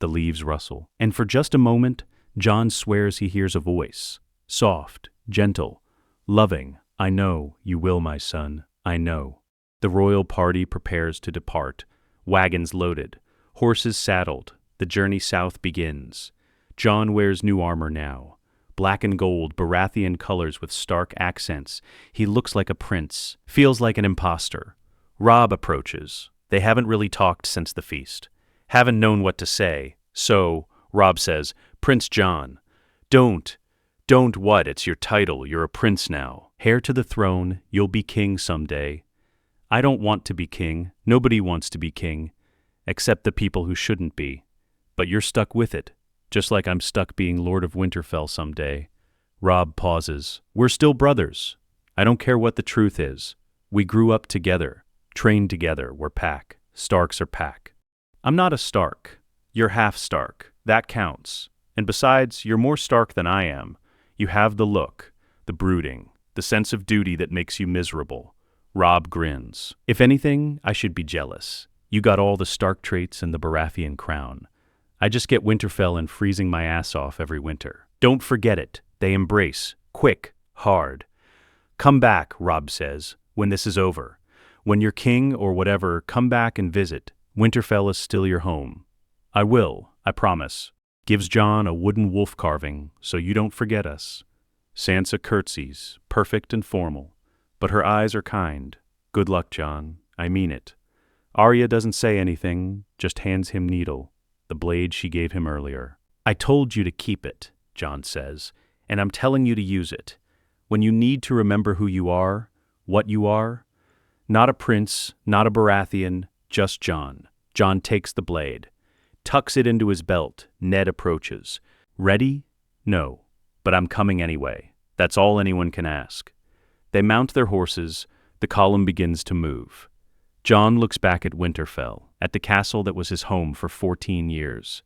The leaves rustle. And for just a moment, Jon swears he hears a voice. Soft, gentle, loving. "I know you will, my son. I know." The royal party prepares to depart. Wagons loaded. Horses saddled. The journey south begins. Jon wears new armor now. Black and gold, Baratheon colors with Stark accents. He looks like a prince. Feels like an imposter. Robb approaches. They haven't really talked since the feast. Haven't known what to say. So, Robb says, "Prince Jon, don't what? It's your title. You're a prince now. Heir to the throne. You'll be king someday." "I don't want to be king. Nobody wants to be king. Except the people who shouldn't be. But you're stuck with it. Just like I'm stuck being Lord of Winterfell someday." Robb pauses. "We're still brothers. I don't care what the truth is. We grew up together. Trained together. We're pack. Starks are pack. I'm not a Stark. You're half Stark. That counts. And besides, you're more Stark than I am. You have the look, the brooding, the sense of duty that makes you miserable. Robb grins. If anything, I should be jealous. You got all the Stark traits and the Baratheon crown. I just get Winterfell and freezing my ass off every winter. Don't forget it. They embrace. Quick. Hard. Come back, Robb says, when this is over. When you're king or whatever, come back and visit. Winterfell is still your home. I will, I promise. Gives Jon a wooden wolf carving, so you don't forget us. Sansa curtsies, perfect and formal. But her eyes are kind. Good luck, Jon. I mean it. Arya doesn't say anything, just hands him needle, the blade she gave him earlier. I told you to keep it, Jon says, and I'm telling you to use it. When you need to remember who you are, what you are. Not a prince, not a Baratheon, just Jon. Jon takes the blade, tucks it into his belt. Ned approaches. Ready? No. But I'm coming anyway. That's all anyone can ask. They mount their horses. The column begins to move. Jon looks back at Winterfell, at the castle that was his home for 14 years,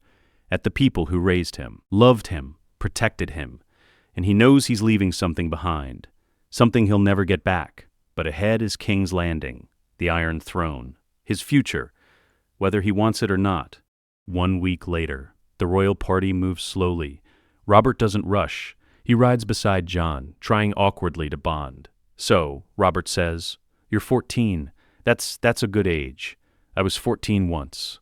at the people who raised him, loved him, protected him, and he knows he's leaving something behind, something he'll never get back. But ahead is King's Landing, the Iron Throne, his future, whether he wants it or not. 1 week later, the royal party moves slowly. Robert doesn't rush. He rides beside Jon, trying awkwardly to bond. So, Robert says, "You're 14. That's a good age. I was 14 once.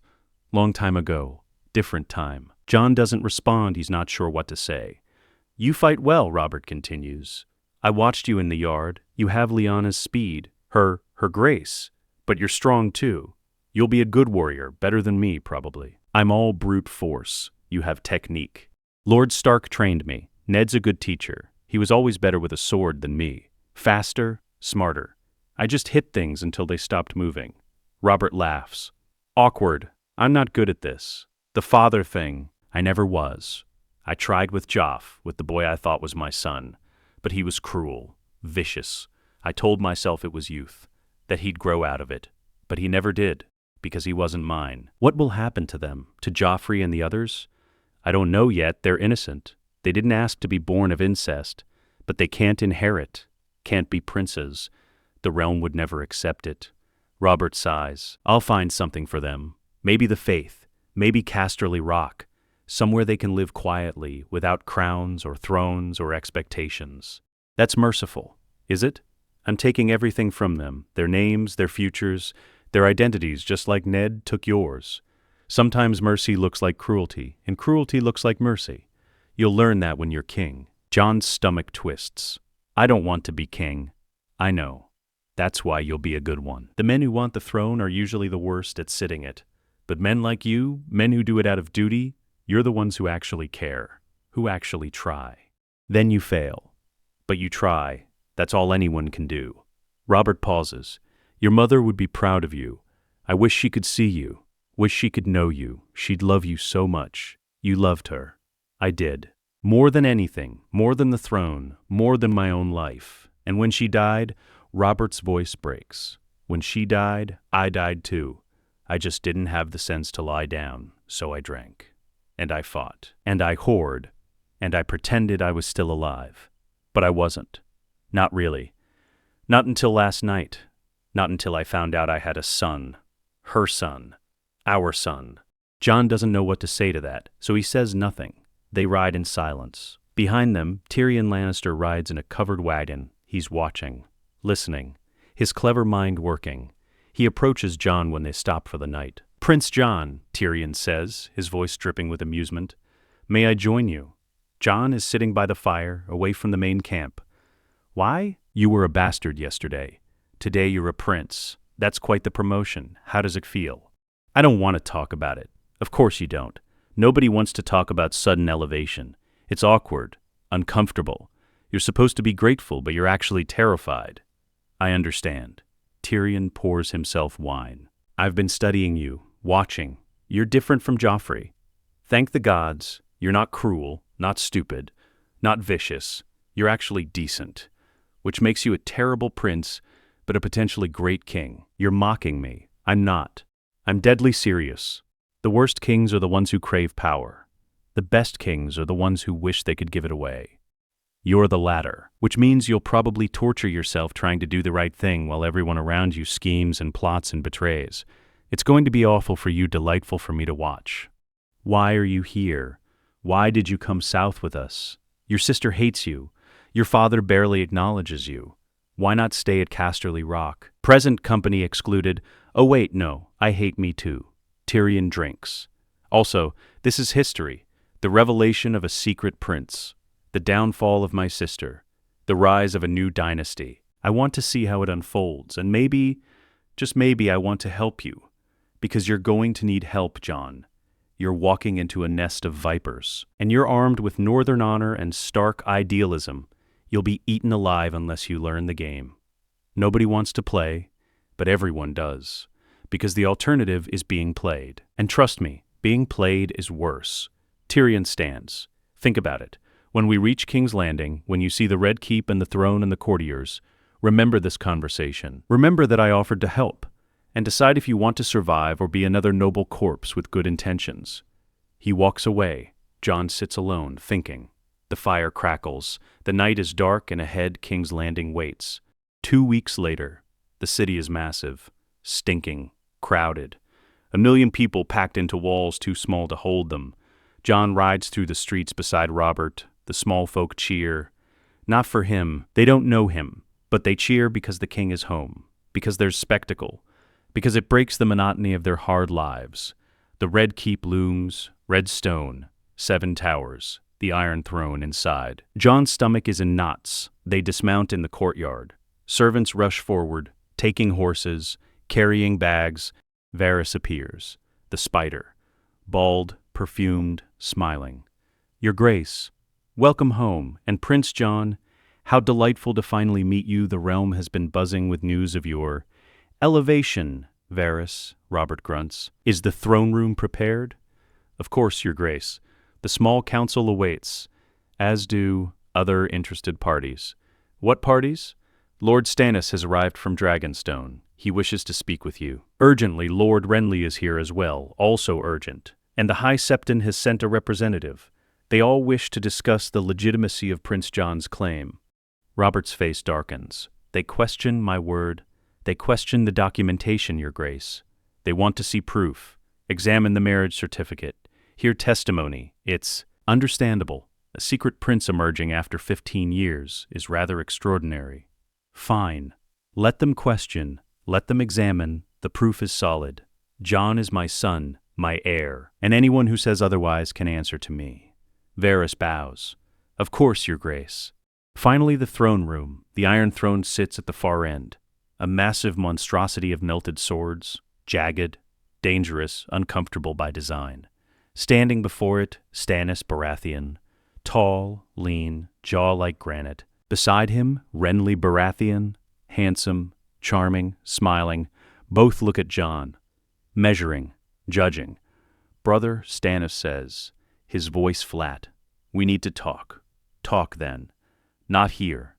Long time ago. Different time." Jon doesn't respond. He's not sure what to say. "You fight well," Robert continues. "I watched you in the yard. You have Lyanna's speed, her grace. But you're strong too. You'll be a good warrior, better than me, probably. I'm all brute force. You have technique. Lord Stark trained me. Ned's a good teacher. He was always better with a sword than me. Faster, smarter. I just hit things until they stopped moving." Robert laughs. "Awkward. I'm not good at this. The father thing, I never was. I tried with Joff, with the boy I thought was my son. But he was cruel, vicious. I told myself it was youth, that he'd grow out of it. But he never did, because he wasn't mine. What will happen to them, to Joffrey and the others? I don't know yet. They're innocent. They didn't ask to be born of incest, but they can't inherit, can't be princes. The realm would never accept it." Robert sighs. "I'll find something for them. Maybe the faith, maybe Casterly Rock, somewhere they can live quietly, without crowns or thrones or expectations. That's merciful, is it? I'm taking everything from them, their names, their futures, their identities, just like Ned took yours. Sometimes mercy looks like cruelty, and cruelty looks like mercy. You'll learn that when you're king." Jon's stomach twists. "I don't want to be king. I know. That's why you'll be a good one. The men who want the throne are usually the worst at sitting it. But men like you, men who do it out of duty, you're the ones who actually care, who actually try. Then you fail. But you try. That's all anyone can do." Robert pauses. "Your mother would be proud of you. I wish she could see you. Wish she could know you. She'd love you so much. You loved her. I did. More than anything, more than the throne, more than my own life. And when she died," Robert's voice breaks. "When she died, I died too. I just didn't have the sense to lie down, so I drank. And I fought. And I whored. And I pretended I was still alive. But I wasn't. Not really. Not until last night. Not until I found out I had a son. Her son. Our son." Jon doesn't know what to say to that, so he says nothing. They ride in silence. Behind them, Tyrion Lannister rides in a covered wagon. He's watching, listening, his clever mind working. He approaches Jon when they stop for the night. "Prince Jon," Tyrion says, his voice dripping with amusement. "May I join you?" Jon is sitting by the fire, away from the main camp. "Why? You were a bastard yesterday. Today you're a prince. That's quite the promotion. How does it feel?" "I don't want to talk about it." "Of course you don't. Nobody wants to talk about sudden elevation. It's awkward, uncomfortable. You're supposed to be grateful, but you're actually terrified." "I understand." Tyrion pours himself wine. "I've been studying you, watching. You're different from Joffrey. Thank the gods, you're not cruel, not stupid, not vicious. You're actually decent, which makes you a terrible prince, but a potentially great king. You're mocking me. I'm not. I'm deadly serious. The worst kings are the ones who crave power. The best kings are the ones who wish they could give it away." You're the latter, which means you'll probably torture yourself trying to do the right thing while everyone around you schemes and plots and betrays. It's going to be awful for you, delightful for me to watch. Why are you here? Why did you come south with us? Your sister hates you. Your father barely acknowledges you. Why not stay at Casterly Rock? Present company excluded. Oh wait, no, I hate me too. Tyrion drinks. Also, this is history. The revelation of a secret prince. The downfall of my sister. The rise of a new dynasty. I want to see how it unfolds, and maybe, just maybe, I want to help you. Because you're going to need help, Jon. You're walking into a nest of vipers, and you're armed with northern honor and stark idealism. You'll be eaten alive unless you learn the game. Nobody wants to play, but everyone does, because the alternative is being played. And trust me, being played is worse. Tyrion stands. Think about it. When we reach King's Landing, when you see the Red Keep and the throne and the courtiers, remember this conversation. Remember that I offered to help, and decide if you want to survive or be another noble corpse with good intentions. He walks away. Jon sits alone, thinking. The fire crackles. The night is dark, and ahead King's Landing waits. 2 weeks later, the city is massive, stinking, crowded. 1 million people packed into walls too small to hold them. Jon rides through the streets beside Robert. The small folk cheer. Not for him. They don't know him, but they cheer because the king is home, because there's spectacle, because it breaks the monotony of their hard lives. The Red Keep looms, red stone, 7 towers, the Iron Throne inside. Jon's stomach is in knots. They dismount in the courtyard. Servants rush forward, taking horses, carrying bags. Varys appears, the spider, bald, perfumed, smiling. Your Grace, welcome home, and Prince Jon, how delightful to finally meet you. The realm has been buzzing with news of your elevation, Varys, Robert grunts. Is the throne room prepared? Of course, Your Grace. The small council awaits, as do other interested parties. What parties? Lord Stannis has arrived from Dragonstone. He wishes to speak with you. Urgently, Lord Renly is here as well, also urgent. And the High Septon has sent a representative. They all wish to discuss the legitimacy of Prince Jon's claim. Robert's face darkens. They question my word. They question the documentation, Your Grace. They want to see proof. Examine the marriage certificate. Hear testimony. It's understandable. A secret prince emerging after 15 years is rather extraordinary. Fine. Let them question. Let them examine. The proof is solid. Jon is my son, my heir, and anyone who says otherwise can answer to me. Varys bows. Of course, Your Grace. Finally, the throne room. The Iron Throne sits at the far end. A massive monstrosity of melted swords, jagged, dangerous, uncomfortable by design. Standing before it, Stannis Baratheon, tall, lean, jaw like granite. Beside him, Renly Baratheon, handsome, charming, smiling. Both look at Jon, measuring, judging. Brother, Stannis says, his voice flat. We need to talk. Talk then. Not here.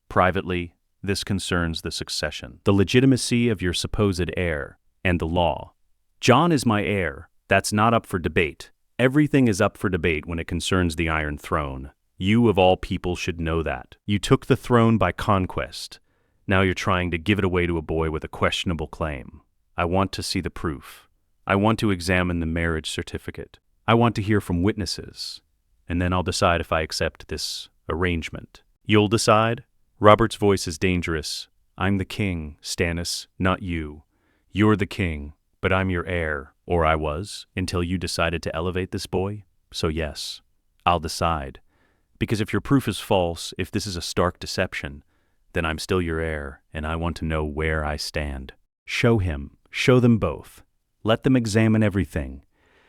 Privately, this concerns the succession, the legitimacy of your supposed heir, and the law. Jon is my heir. That's not up for debate. Everything is up for debate when it concerns the Iron Throne. You, of all people, should know that. You took the throne by conquest. Now you're trying to give it away to a boy with a questionable claim. I want to see the proof. I want to examine the marriage certificate. I want to hear from witnesses. And then I'll decide if I accept this arrangement. You'll decide? Robert's voice is dangerous. I'm the king, Stannis, not you. You're the king, but I'm your heir. Or I was, until you decided to elevate this boy. So yes, I'll decide. Because if your proof is false, if this is a stark deception, then I'm still your heir, and I want to know where I stand. Show him. Show them both. Let them examine everything.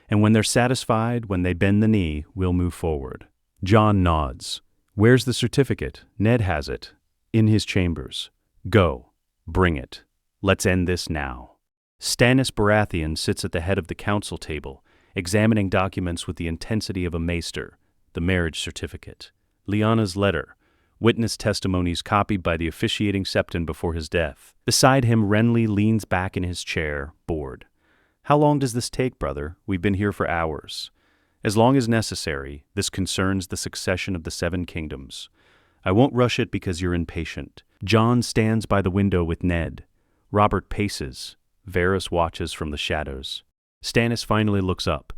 And when they're satisfied, when they bend the knee, we'll move forward. Jon nods. Where's the certificate? Ned has it. In his chambers. Go. Bring it. Let's end this now. Stannis Baratheon sits at the head of the council table, examining documents with the intensity of a maester, the marriage certificate, Lyanna's letter, witness testimonies copied by the officiating septon before his death. Beside him, Renly leans back in his chair, bored. How long does this take, brother? We've been here for hours. As long as necessary, this concerns the succession of the 7 kingdoms. I won't rush it because you're impatient. Jon stands by the window with Ned. Robert paces. Varys watches from the shadows. Stannis finally looks up.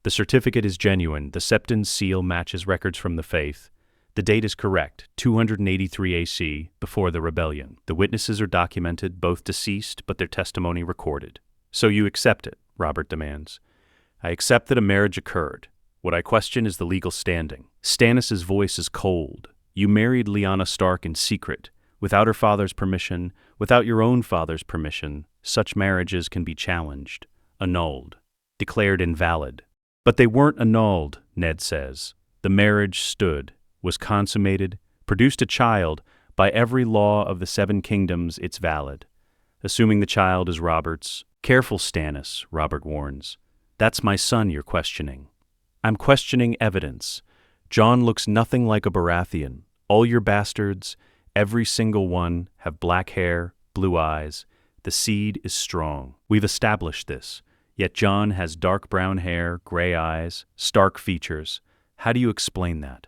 The certificate is genuine. The Septon's seal matches records from the Faith. The date is correct, 283 AC, before the rebellion. The witnesses are documented, both deceased, but their testimony recorded. So you accept it, Robert demands. I accept that a marriage occurred. What I question is the legal standing. Stannis' voice is cold. You married Lyanna Stark in secret, without her father's permission, without your own father's permission. Such marriages can be challenged, annulled, declared invalid. But they weren't annulled, Ned says. The marriage stood, was consummated, produced a child. By every law of the Seven Kingdoms, it's valid. Assuming the child is Robert's. Careful, Stannis, Robert warns. That's my son you're questioning. I'm questioning evidence. Jon looks nothing like a Baratheon. All your bastards, every single one, have black hair, blue eyes. The seed is strong. We've established this. Yet Jon has dark brown hair, gray eyes, stark features. How do you explain that?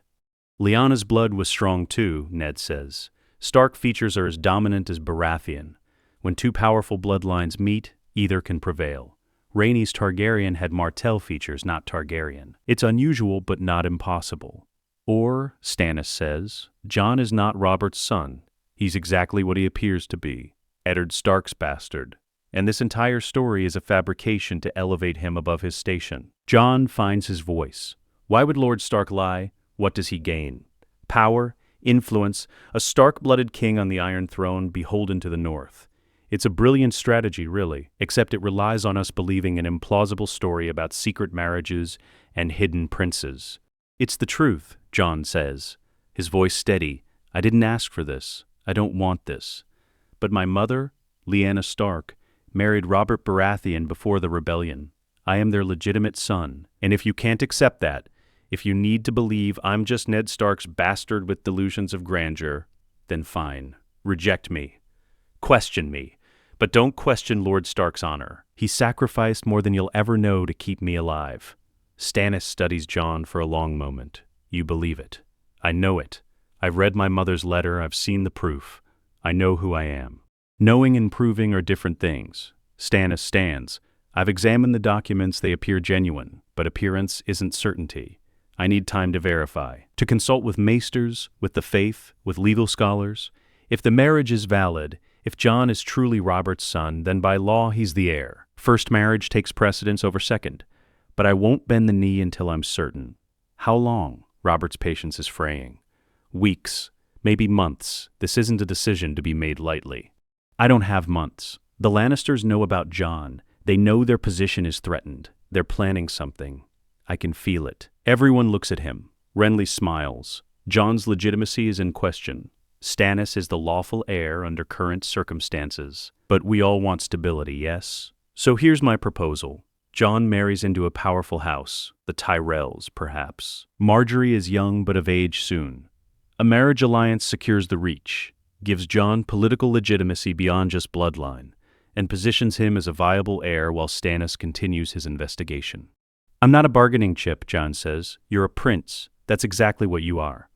Lyanna's blood was strong too, Ned says. Stark features are as dominant as Baratheon. When two powerful bloodlines meet, either can prevail. Rhaenys Targaryen had Martell features, not Targaryen. It's unusual, but not impossible. Or, Stannis says, Jon is not Robert's son. He's exactly what he appears to be, Eddard Stark's bastard. And this entire story is a fabrication to elevate him above his station. Jon finds his voice. Why would Lord Stark lie? What does he gain? Power, influence, a Stark-blooded king on the Iron Throne beholden to the North. It's a brilliant strategy, really, except it relies on us believing an implausible story about secret marriages and hidden princes. It's the truth, Jon says, his voice steady. I didn't ask for this. I don't want this. But my mother, Lyanna Stark, married Robert Baratheon before the rebellion. I am their legitimate son, and if you can't accept that, if you need to believe I'm just Ned Stark's bastard with delusions of grandeur, then fine. Reject me. Question me. But don't question Lord Stark's honor. He sacrificed more than you'll ever know to keep me alive. Stannis studies Jon for a long moment. You believe it. I know it. I've read my mother's letter. I've seen the proof. I know who I am. Knowing and proving are different things. Stannis stands. I've examined the documents. They appear genuine, but appearance isn't certainty. I need time to verify, to consult with maesters, with the faith, with legal scholars. If the marriage is valid, if Jon is truly Robert's son, then by law he's the heir. First marriage takes precedence over second. But I won't bend the knee until I'm certain. How long? Robert's patience is fraying. Weeks, maybe months. This isn't a decision to be made lightly. I don't have months. The Lannisters know about Jon. They know their position is threatened. They're planning something. I can feel it. Everyone looks at him. Renly smiles. Jon's legitimacy is in question. Stannis is the lawful heir under current circumstances. But we all want stability, yes? So here's my proposal. Jon marries into a powerful house, the Tyrells, perhaps. Marjorie is young but of age soon. A marriage alliance secures the reach, gives Jon political legitimacy beyond just bloodline, and positions him as a viable heir while Stannis continues his investigation. I'm not a bargaining chip, Jon says. You're a prince. That's exactly what you are.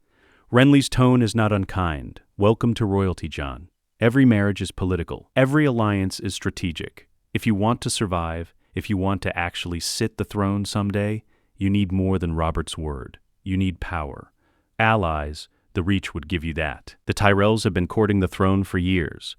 Renly's tone is not unkind. Welcome to royalty, Jon. Every marriage is political. Every alliance is strategic. If you want to survive, if you want to actually sit the throne someday, you need more than Robert's word. You need power. Allies, the Reach would give you that. The Tyrells have been courting the throne for years.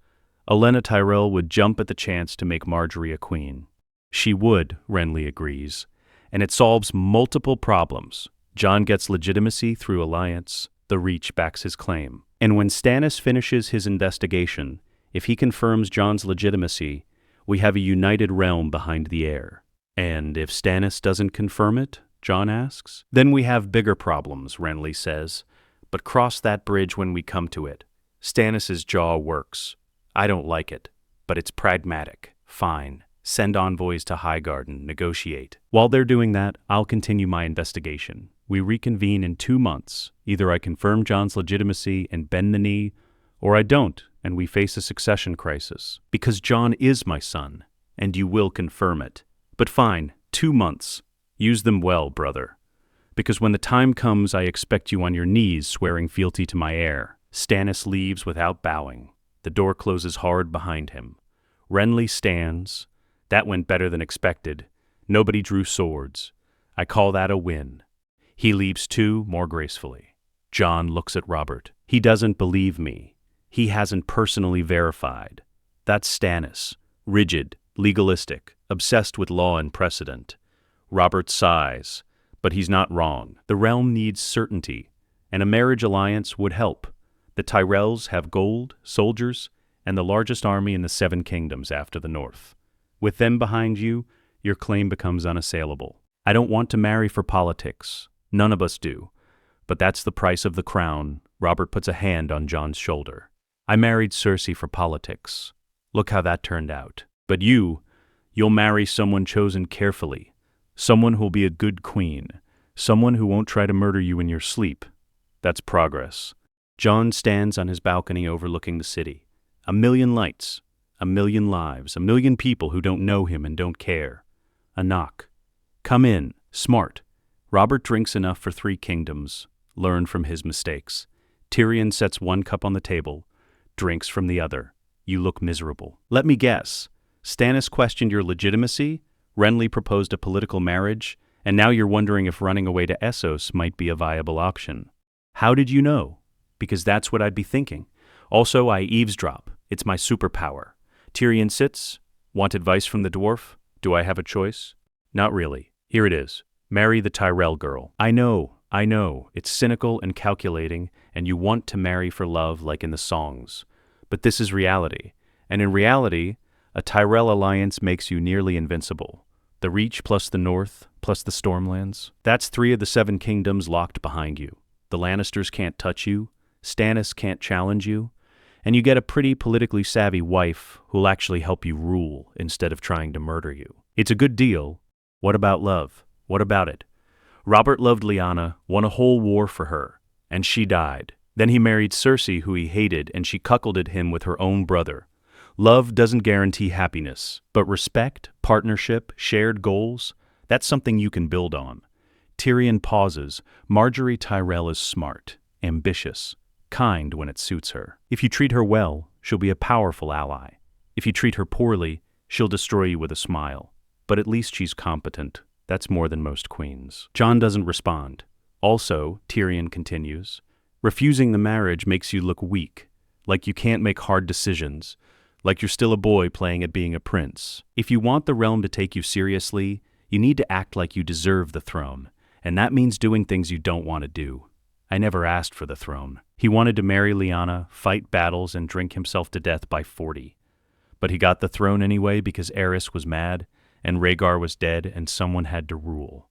Olenna Tyrell would jump at the chance to make Marjorie a queen. She would, Renly agrees. And it solves multiple problems. Jon gets legitimacy through alliance. The Reach backs his claim. And when Stannis finishes his investigation, if he confirms Jon's legitimacy, we have a united realm behind the heir. And if Stannis doesn't confirm it, Jon asks, then we have bigger problems, Renly says. But cross that bridge when we come to it. Stannis' jaw works. I don't like it, but it's pragmatic. Fine. Send envoys to Highgarden, negotiate. While they're doing that, I'll continue my investigation. We reconvene in 2 months. Either I confirm Jon's legitimacy and bend the knee, or I don't, and we face a succession crisis. Because Jon is my son, and you will confirm it. But fine, 2 months. Use them well, brother. Because when the time comes, I expect you on your knees swearing fealty to my heir. Stannis leaves without bowing. The door closes hard behind him. Renly stands. That went better than expected. Nobody drew swords. I call that a win. He leaves too, more gracefully. Jon looks at Robert. He doesn't believe me. He hasn't personally verified. That's Stannis. Rigid, legalistic, obsessed with law and precedent. Robert sighs, but he's not wrong. The realm needs certainty, and a marriage alliance would help. The Tyrells have gold, soldiers, and the largest army in the Seven Kingdoms after the North. With them behind you, your claim becomes unassailable. I don't want to marry for politics. None of us do. But that's the price of the crown. Robert puts a hand on Jon's shoulder. I married Cersei for politics. Look how that turned out. But you'll marry someone chosen carefully. Someone who'll be a good queen. Someone who won't try to murder you in your sleep. That's progress. Jon stands on his balcony overlooking the city. A million lights, a million lives, a million people who don't know him and don't care. A knock. Come in, smart. Robert drinks enough for 3 kingdoms. Learn from his mistakes. Tyrion sets one cup on the table, drinks from the other. You look miserable. Let me guess. Stannis questioned your legitimacy, Renly proposed a political marriage, and now you're wondering if running away to Essos might be a viable option. How did you know? Because that's what I'd be thinking. Also, I eavesdrop. It's my superpower. Tyrion sits. Want advice from the dwarf? Do I have a choice? Not really. Here it is. Marry the Tyrell girl. I know. It's cynical and calculating, and you want to marry for love like in the songs. But this is reality. And in reality, a Tyrell alliance makes you nearly invincible. The Reach plus the North plus the Stormlands. That's 3 of the 7 kingdoms locked behind you. The Lannisters can't touch you. Stannis can't challenge you. And you get a pretty politically savvy wife who'll actually help you rule instead of trying to murder you. It's a good deal. What about love? What about it? Robert loved Lyanna, won a whole war for her, and she died. Then he married Cersei, who he hated, and she cuckolded him with her own brother. Love doesn't guarantee happiness, but respect, partnership, shared goals, that's something you can build on. Tyrion pauses. Margaery Tyrell is smart, ambitious, kind when it suits her. If you treat her well, she'll be a powerful ally. If you treat her poorly, she'll destroy you with a smile. But at least she's competent. That's more than most queens. Jon doesn't respond. Also, Tyrion continues, refusing the marriage makes you look weak, like you can't make hard decisions, like you're still a boy playing at being a prince. If you want the realm to take you seriously, you need to act like you deserve the throne, and that means doing things you don't want to do. I never asked for the throne. He wanted to marry Lyanna, fight battles, and drink himself to death by 40. But he got the throne anyway because Eris was mad, and Rhaegar was dead, and someone had to rule.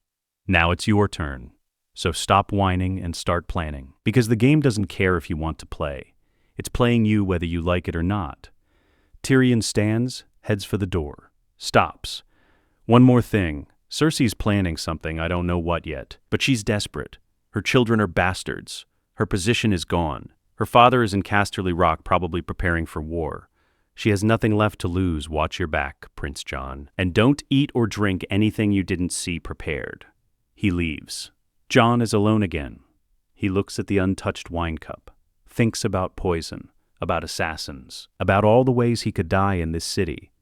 Now it's your turn. So stop whining and start planning. Because the game doesn't care if you want to play. It's playing you whether you like it or not. Tyrion stands, heads for the door. Stops. One more thing. Cersei's planning something, I don't know what yet. But she's desperate. Her children are bastards. Her position is gone. Her father is in Casterly Rock, probably preparing for war. She has nothing left to lose. Watch your back, Prince Jon. And don't eat or drink anything you didn't see prepared. He leaves. Jon is alone again. He looks at the untouched wine cup, thinks about poison, about assassins, about all the ways he could die in this city.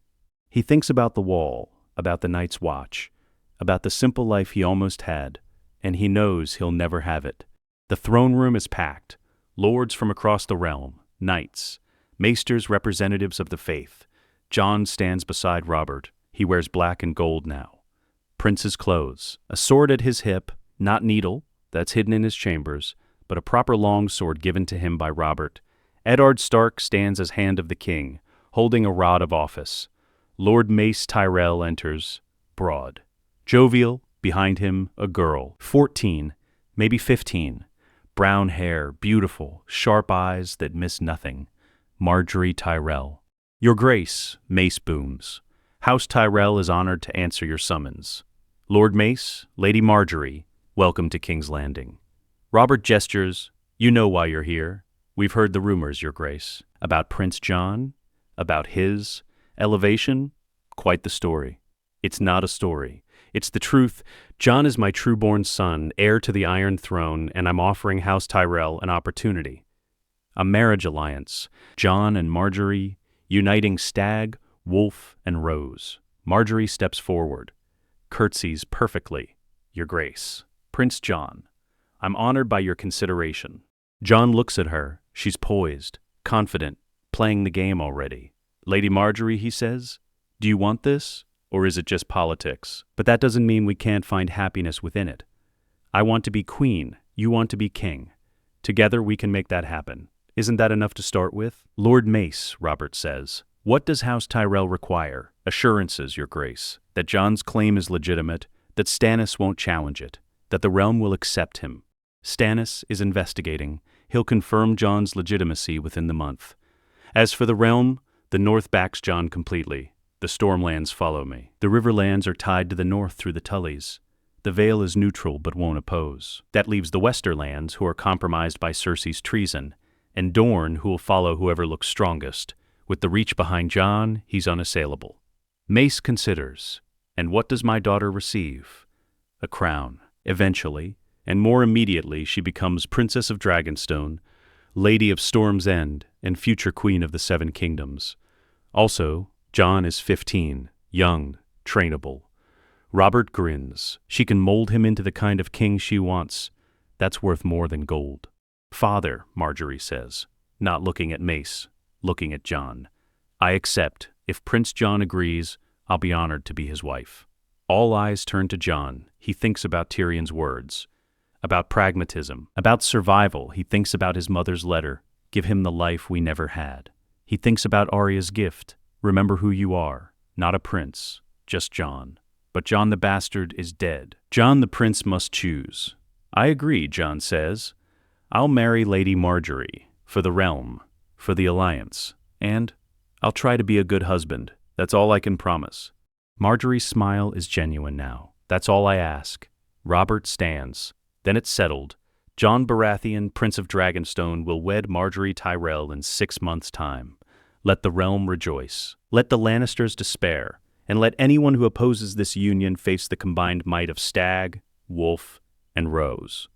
He thinks about the wall, about the Night's Watch, about the simple life he almost had, and he knows he'll never have it. The throne room is packed. Lords from across the realm, knights, maesters, representatives of the faith. Jon stands beside Robert. He wears black and gold now. Prince's clothes, a sword at his hip, not needle, that's hidden in his chambers, but a proper long sword given to him by Robert. Eddard Stark stands as hand of the king, holding a rod of office. Lord Mace Tyrell enters, broad. Jovial, behind him, a girl, 14, maybe 15. Brown hair, beautiful, sharp eyes that miss nothing. Margaery Tyrell. Your Grace, Mace booms. House Tyrell is honored to answer your summons. Lord Mace, Lady Margaery, welcome to King's Landing. Robert gestures. You know why you're here. We've heard the rumors, Your Grace. About Prince Jon, about his elevation. Quite the story. It's not a story. It's the truth. Jon is my true-born son, heir to the Iron Throne, and I'm offering House Tyrell an opportunity. A marriage alliance. Jon and Marjorie, uniting Stag, Wolf, and Rose. Marjorie steps forward, curtsies perfectly. Your Grace. Prince Jon, I'm honored by your consideration. Jon looks at her. She's poised, confident, playing the game already. Lady Marjorie, he says, do you want this? Or is it just politics? But that doesn't mean we can't find happiness within it. I want to be queen. You want to be king. Together we can make that happen. Isn't that enough to start with? Lord Mace, Robert says. What does House Tyrell require? Assurances, Your Grace, that Jon's claim is legitimate, that Stannis won't challenge it, that the realm will accept him. Stannis is investigating. He'll confirm Jon's legitimacy within the month. As for the realm, the North backs Jon completely. The Stormlands follow me. The Riverlands are tied to the north through the Tullys. The Vale is neutral but won't oppose. That leaves the Westerlands, who are compromised by Cersei's treason, and Dorne, who will follow whoever looks strongest. With the reach behind Jon, he's unassailable. Mace considers, and what does my daughter receive? A crown. Eventually, and more immediately, she becomes Princess of Dragonstone, Lady of Storm's End, and future Queen of the Seven Kingdoms. Also, Jon is 15, young, trainable. Robert grins. She can mold him into the kind of king she wants. That's worth more than gold. Father, Marjorie says, not looking at Mace, looking at Jon. I accept. If Prince Jon agrees, I'll be honored to be his wife. All eyes turn to Jon. He thinks about Tyrion's words, about pragmatism, about survival. He thinks about his mother's letter, give him the life we never had. He thinks about Arya's gift, remember who you are, not a prince, just Jon. But Jon the bastard is dead. Jon the prince must choose. I agree, Jon says. I'll marry Lady Marjorie, for the realm, for the alliance, and I'll try to be a good husband. That's all I can promise. Marjorie's smile is genuine now. That's all I ask. Robert stands. Then it's settled. Jon Baratheon, Prince of Dragonstone, will wed Marjorie Tyrell in 6 months' time. Let the realm rejoice. Let the Lannisters despair. And let anyone who opposes this union face the combined might of Stag, Wolf, and Rose.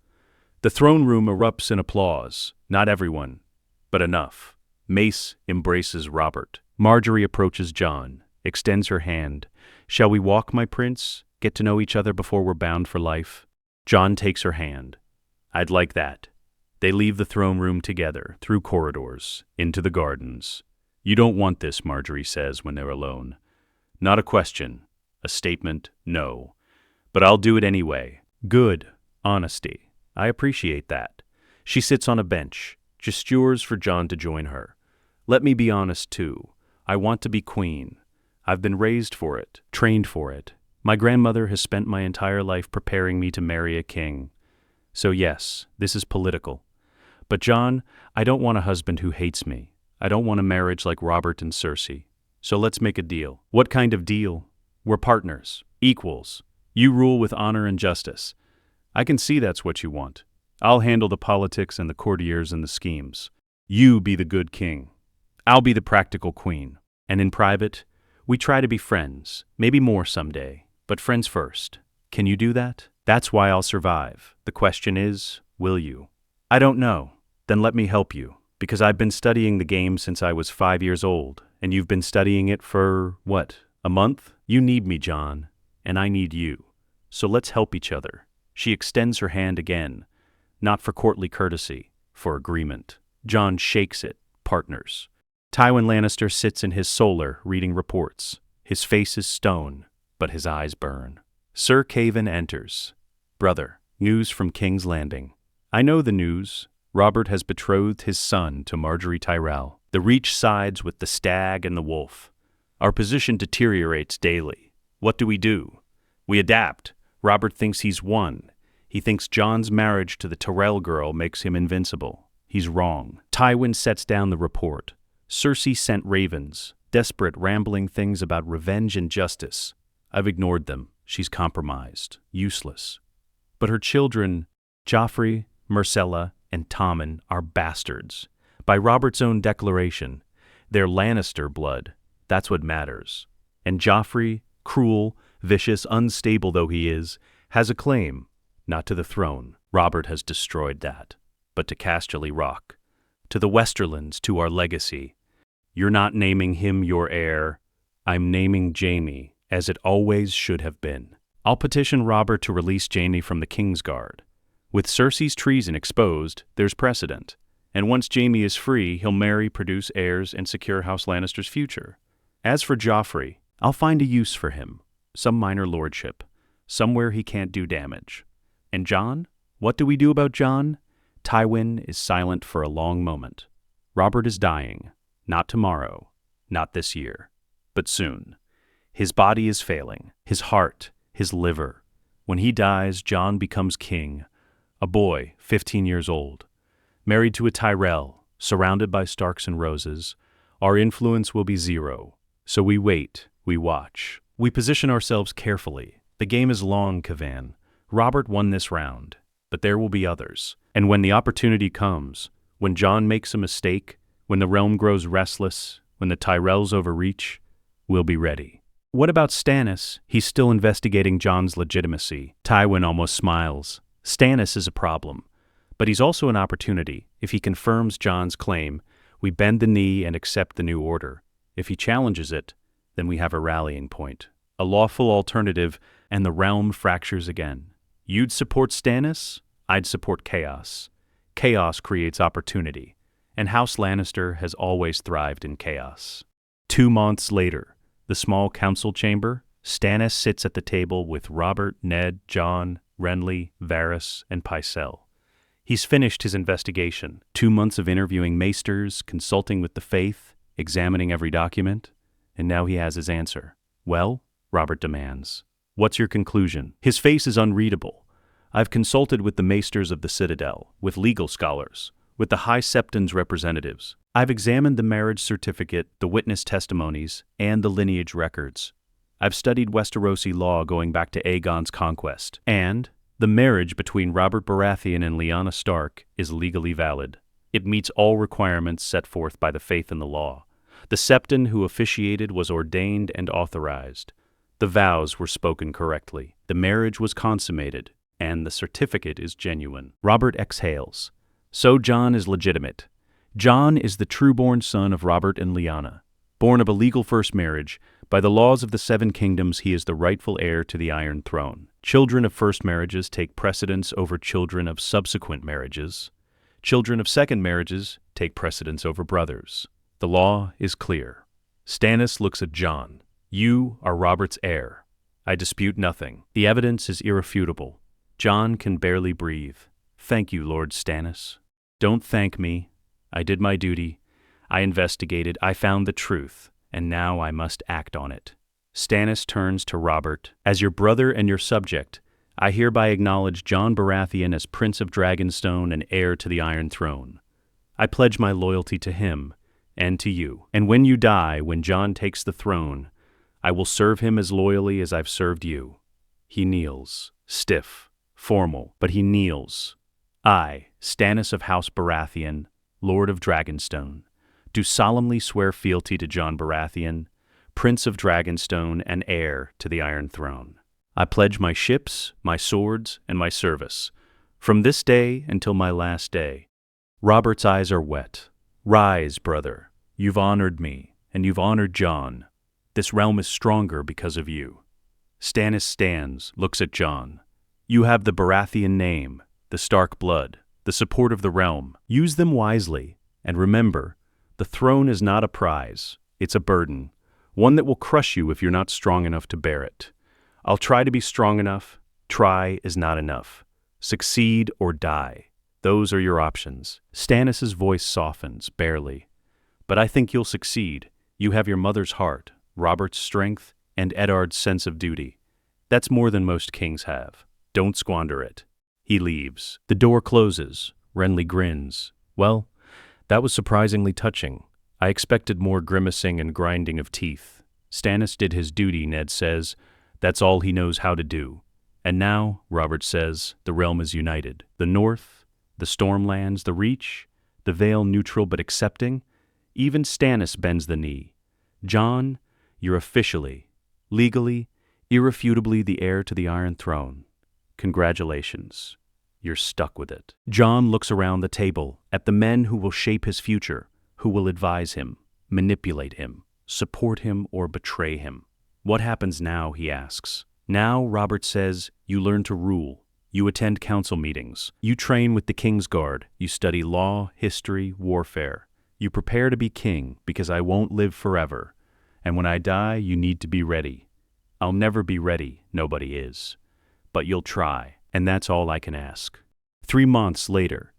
The throne room erupts in applause. Not everyone, but enough. Mace embraces Robert. Marjorie approaches Jon, extends her hand. Shall we walk, my prince? Get to know each other before we're bound for life? Jon takes her hand. I'd like that. They leave the throne room together, through corridors, into the gardens. You don't want this, Marjorie says when they're alone. Not a question, a statement, no. But I'll do it anyway. Good. Honesty. I appreciate that. She sits on a bench, gestures for Jon to join her. Let me be honest, too. I want to be queen. I've been raised for it, trained for it. My grandmother has spent my entire life preparing me to marry a king. So yes, this is political. But Jon, I don't want a husband who hates me. I don't want a marriage like Robert and Cersei. So let's make a deal. What kind of deal? We're partners, equals. You rule with honor and justice. I can see that's what you want. I'll handle the politics and the courtiers and the schemes. You be the good king. I'll be the practical queen. And in private, we try to be friends, maybe more someday, but friends first. Can you do that? That's why I'll survive. The question is, will you? I don't know. Then let me help you. Because I've been studying the game since I was 5 years old, and you've been studying it for, what, a month? You need me, Jon, and I need you. So let's help each other. She extends her hand again, not for courtly courtesy, for agreement. Jon shakes it, partners. Tywin Lannister sits in his solar reading reports. His face is stone, but his eyes burn. Sir Caven enters. Brother, news from King's Landing. I know the news. Robert has betrothed his son to Marjorie Tyrell. The Reach sides with the Stag and the Wolf. Our position deteriorates daily. What do? We adapt. Robert thinks he's won. He thinks Jon's marriage to the Tyrell girl makes him invincible. He's wrong. Tywin sets down the report. Cersei sent ravens, desperate, rambling things about revenge and justice. I've ignored them. She's compromised, useless. But her children, Joffrey, Myrcella, and Tommen, are bastards. By Robert's own declaration, they're Lannister blood. That's what matters. And Joffrey, cruel, vicious, unstable though he is, has a claim, not to the throne. Robert has destroyed that, but to Casterly Rock, to the Westerlands, to our legacy. You're not naming him your heir. I'm naming Jaime, as it always should have been. I'll petition Robert to release Jaime from the Kingsguard. With Cersei's treason exposed, there's precedent. And once Jaime is free, he'll marry, produce heirs, and secure House Lannister's future. As for Joffrey, I'll find a use for him. Some minor lordship. Somewhere he can't do damage. And Jon? What do we do about Jon? Tywin is silent for a long moment. Robert is dying. Not tomorrow. Not this year. But soon. His body is failing. His heart. His liver. When he dies, Jon becomes king. A boy, 15 years old. Married to a Tyrell. Surrounded by Starks and Roses. Our influence will be zero. So we wait. We watch. We position ourselves carefully. The game is long, Kavan. Robert won this round, but there will be others. And when the opportunity comes, when Jon makes a mistake, when the realm grows restless, when the Tyrells overreach, we'll be ready. What about Stannis? He's still investigating Jon's legitimacy. Tywin almost smiles. Stannis is a problem, but he's also an opportunity. If he confirms Jon's claim, we bend the knee and accept the new order. If he challenges it, then we have a rallying point. A lawful alternative, and the realm fractures again. You'd support Stannis? I'd support chaos. Chaos creates opportunity, and House Lannister has always thrived in chaos. 2 months later, the small council chamber, Stannis sits at the table with Robert, Ned, Jon, Renly, Varys, and Pycelle. He's finished his investigation. 2 months of interviewing maesters, consulting with the faith, examining every document, and now he has his answer. Well, Robert demands. What's your conclusion? His face is unreadable. I've consulted with the maesters of the Citadel, with legal scholars, with the High Septon's representatives. I've examined the marriage certificate, the witness testimonies, and the lineage records. I've studied Westerosi law going back to Aegon's conquest, and the marriage between Robert Baratheon and Lyanna Stark is legally valid. It meets all requirements set forth by the faith and the law. The Septon who officiated was ordained and authorized. The vows were spoken correctly. The marriage was consummated, and the certificate is genuine. Robert exhales. So Jon is legitimate. Jon is the true-born son of Robert and Lyanna. Born of a legal first marriage, by the laws of the Seven Kingdoms he is the rightful heir to the Iron Throne. Children of first marriages take precedence over children of subsequent marriages. Children of second marriages take precedence over brothers. The law is clear. Stannis looks at Jon. You are Robert's heir. I dispute nothing. The evidence is irrefutable. Jon can barely breathe. Thank you, Lord Stannis. Don't thank me. I did my duty. I investigated. I found the truth. And now I must act on it. Stannis turns to Robert. As your brother and your subject, I hereby acknowledge Jon Baratheon as Prince of Dragonstone and heir to the Iron Throne. I pledge my loyalty to him and to you. And when you die, when Jon takes the throne, I will serve him as loyally as I've served you. He kneels, stiff, formal, but he kneels. I, Stannis of House Baratheon, Lord of Dragonstone, do solemnly swear fealty to Jon Baratheon, Prince of Dragonstone and heir to the Iron Throne. I pledge my ships, my swords, and my service, from this day until my last day. Robert's eyes are wet. Rise, brother. You've honored me, and you've honored Jon. This realm is stronger because of you. Stannis stands, looks at Jon. You have the Baratheon name, the Stark blood, the support of the realm. Use them wisely, and remember, the throne is not a prize. It's a burden, one that will crush you if you're not strong enough to bear it. I'll try to be strong enough. Try is not enough. Succeed or die. Those are your options. Stannis' voice softens, barely. But I think you'll succeed. You have your mother's heart, Robert's strength, and Eddard's sense of duty. That's more than most kings have. Don't squander it. He leaves. The door closes. Renly grins. Well, that was surprisingly touching. I expected more grimacing and grinding of teeth. Stannis did his duty, Ned says. That's all he knows how to do. And now, Robert says, the realm is united. The North, the Stormlands, the Reach, the Vale neutral but accepting. Even Stannis bends the knee. Jon, you're officially, legally, Irrefutably the heir to the Iron Throne. Congratulations. You're stuck with it. Jon looks around the table at the men who will shape his future, who will advise him, manipulate him, support him, or betray him. What happens now, he asks. Now, Robert says, you learn to rule. You attend council meetings. You train with the King's Guard. You study law, history, warfare. You prepare to be king because I won't live forever. And when I die, you need to be ready. I'll never be ready, nobody is. But you'll try, and that's all I can ask. 3 months later,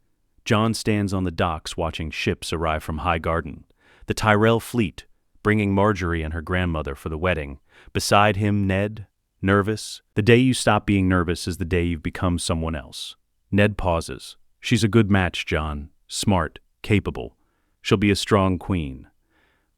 Jon stands on the docks watching ships arrive from High Garden, the Tyrell fleet, bringing Marjorie and her grandmother for the wedding. Beside him, Ned, nervous. The day you stop being nervous is the day you've become someone else. Ned pauses. She's a good match, Jon. Smart, capable. She'll be a strong queen.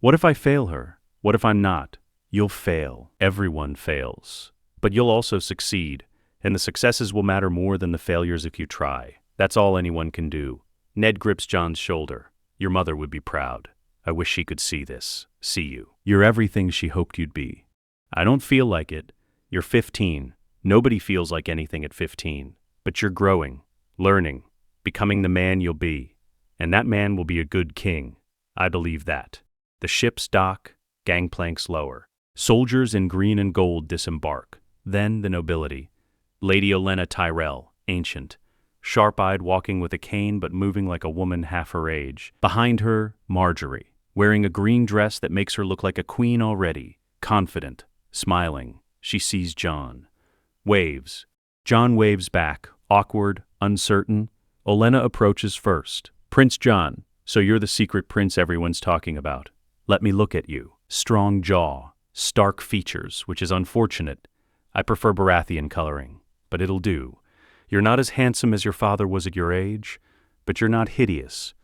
What if I fail her? What if I'm not? You'll fail. Everyone fails. But you'll also succeed, and the successes will matter more than the failures if you try. That's all anyone can do. Ned grips Jon's shoulder. Your mother would be proud. I wish she could see this. See you. You're everything she hoped you'd be. I don't feel like it. You're 15. Nobody feels like anything at 15. But you're growing, learning, becoming the man you'll be. And that man will be a good king. I believe that. The ships dock, gangplanks lower. Soldiers in green and gold disembark. Then the nobility. Lady Olenna Tyrell, ancient, sharp-eyed, walking with a cane but moving like a woman half her age. Behind her, Marjorie, wearing a green dress that makes her look like a queen already, confident, smiling. She sees Jon. Waves. Jon waves back, awkward, uncertain. Olenna approaches first. Prince Jon, so you're the secret prince everyone's talking about. Let me look at you. Strong jaw, stark features, which is unfortunate. I prefer Baratheon coloring, but it'll do. You're not as handsome as your father was at your age, but you're not hideous.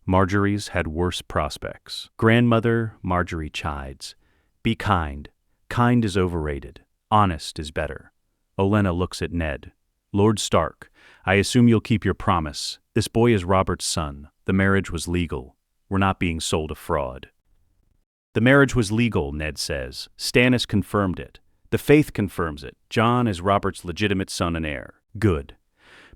Marjorie's had worse prospects. Grandmother, Marjorie chides. Be kind. Kind is overrated. Honest is better. Olenna looks at Ned. Lord Stark, I assume you'll keep your promise. This boy is Robert's son. The marriage was legal. We're not being sold a fraud. The marriage was legal, Ned says. Stannis confirmed it. The faith confirms it. Jon is Robert's legitimate son and heir. Good.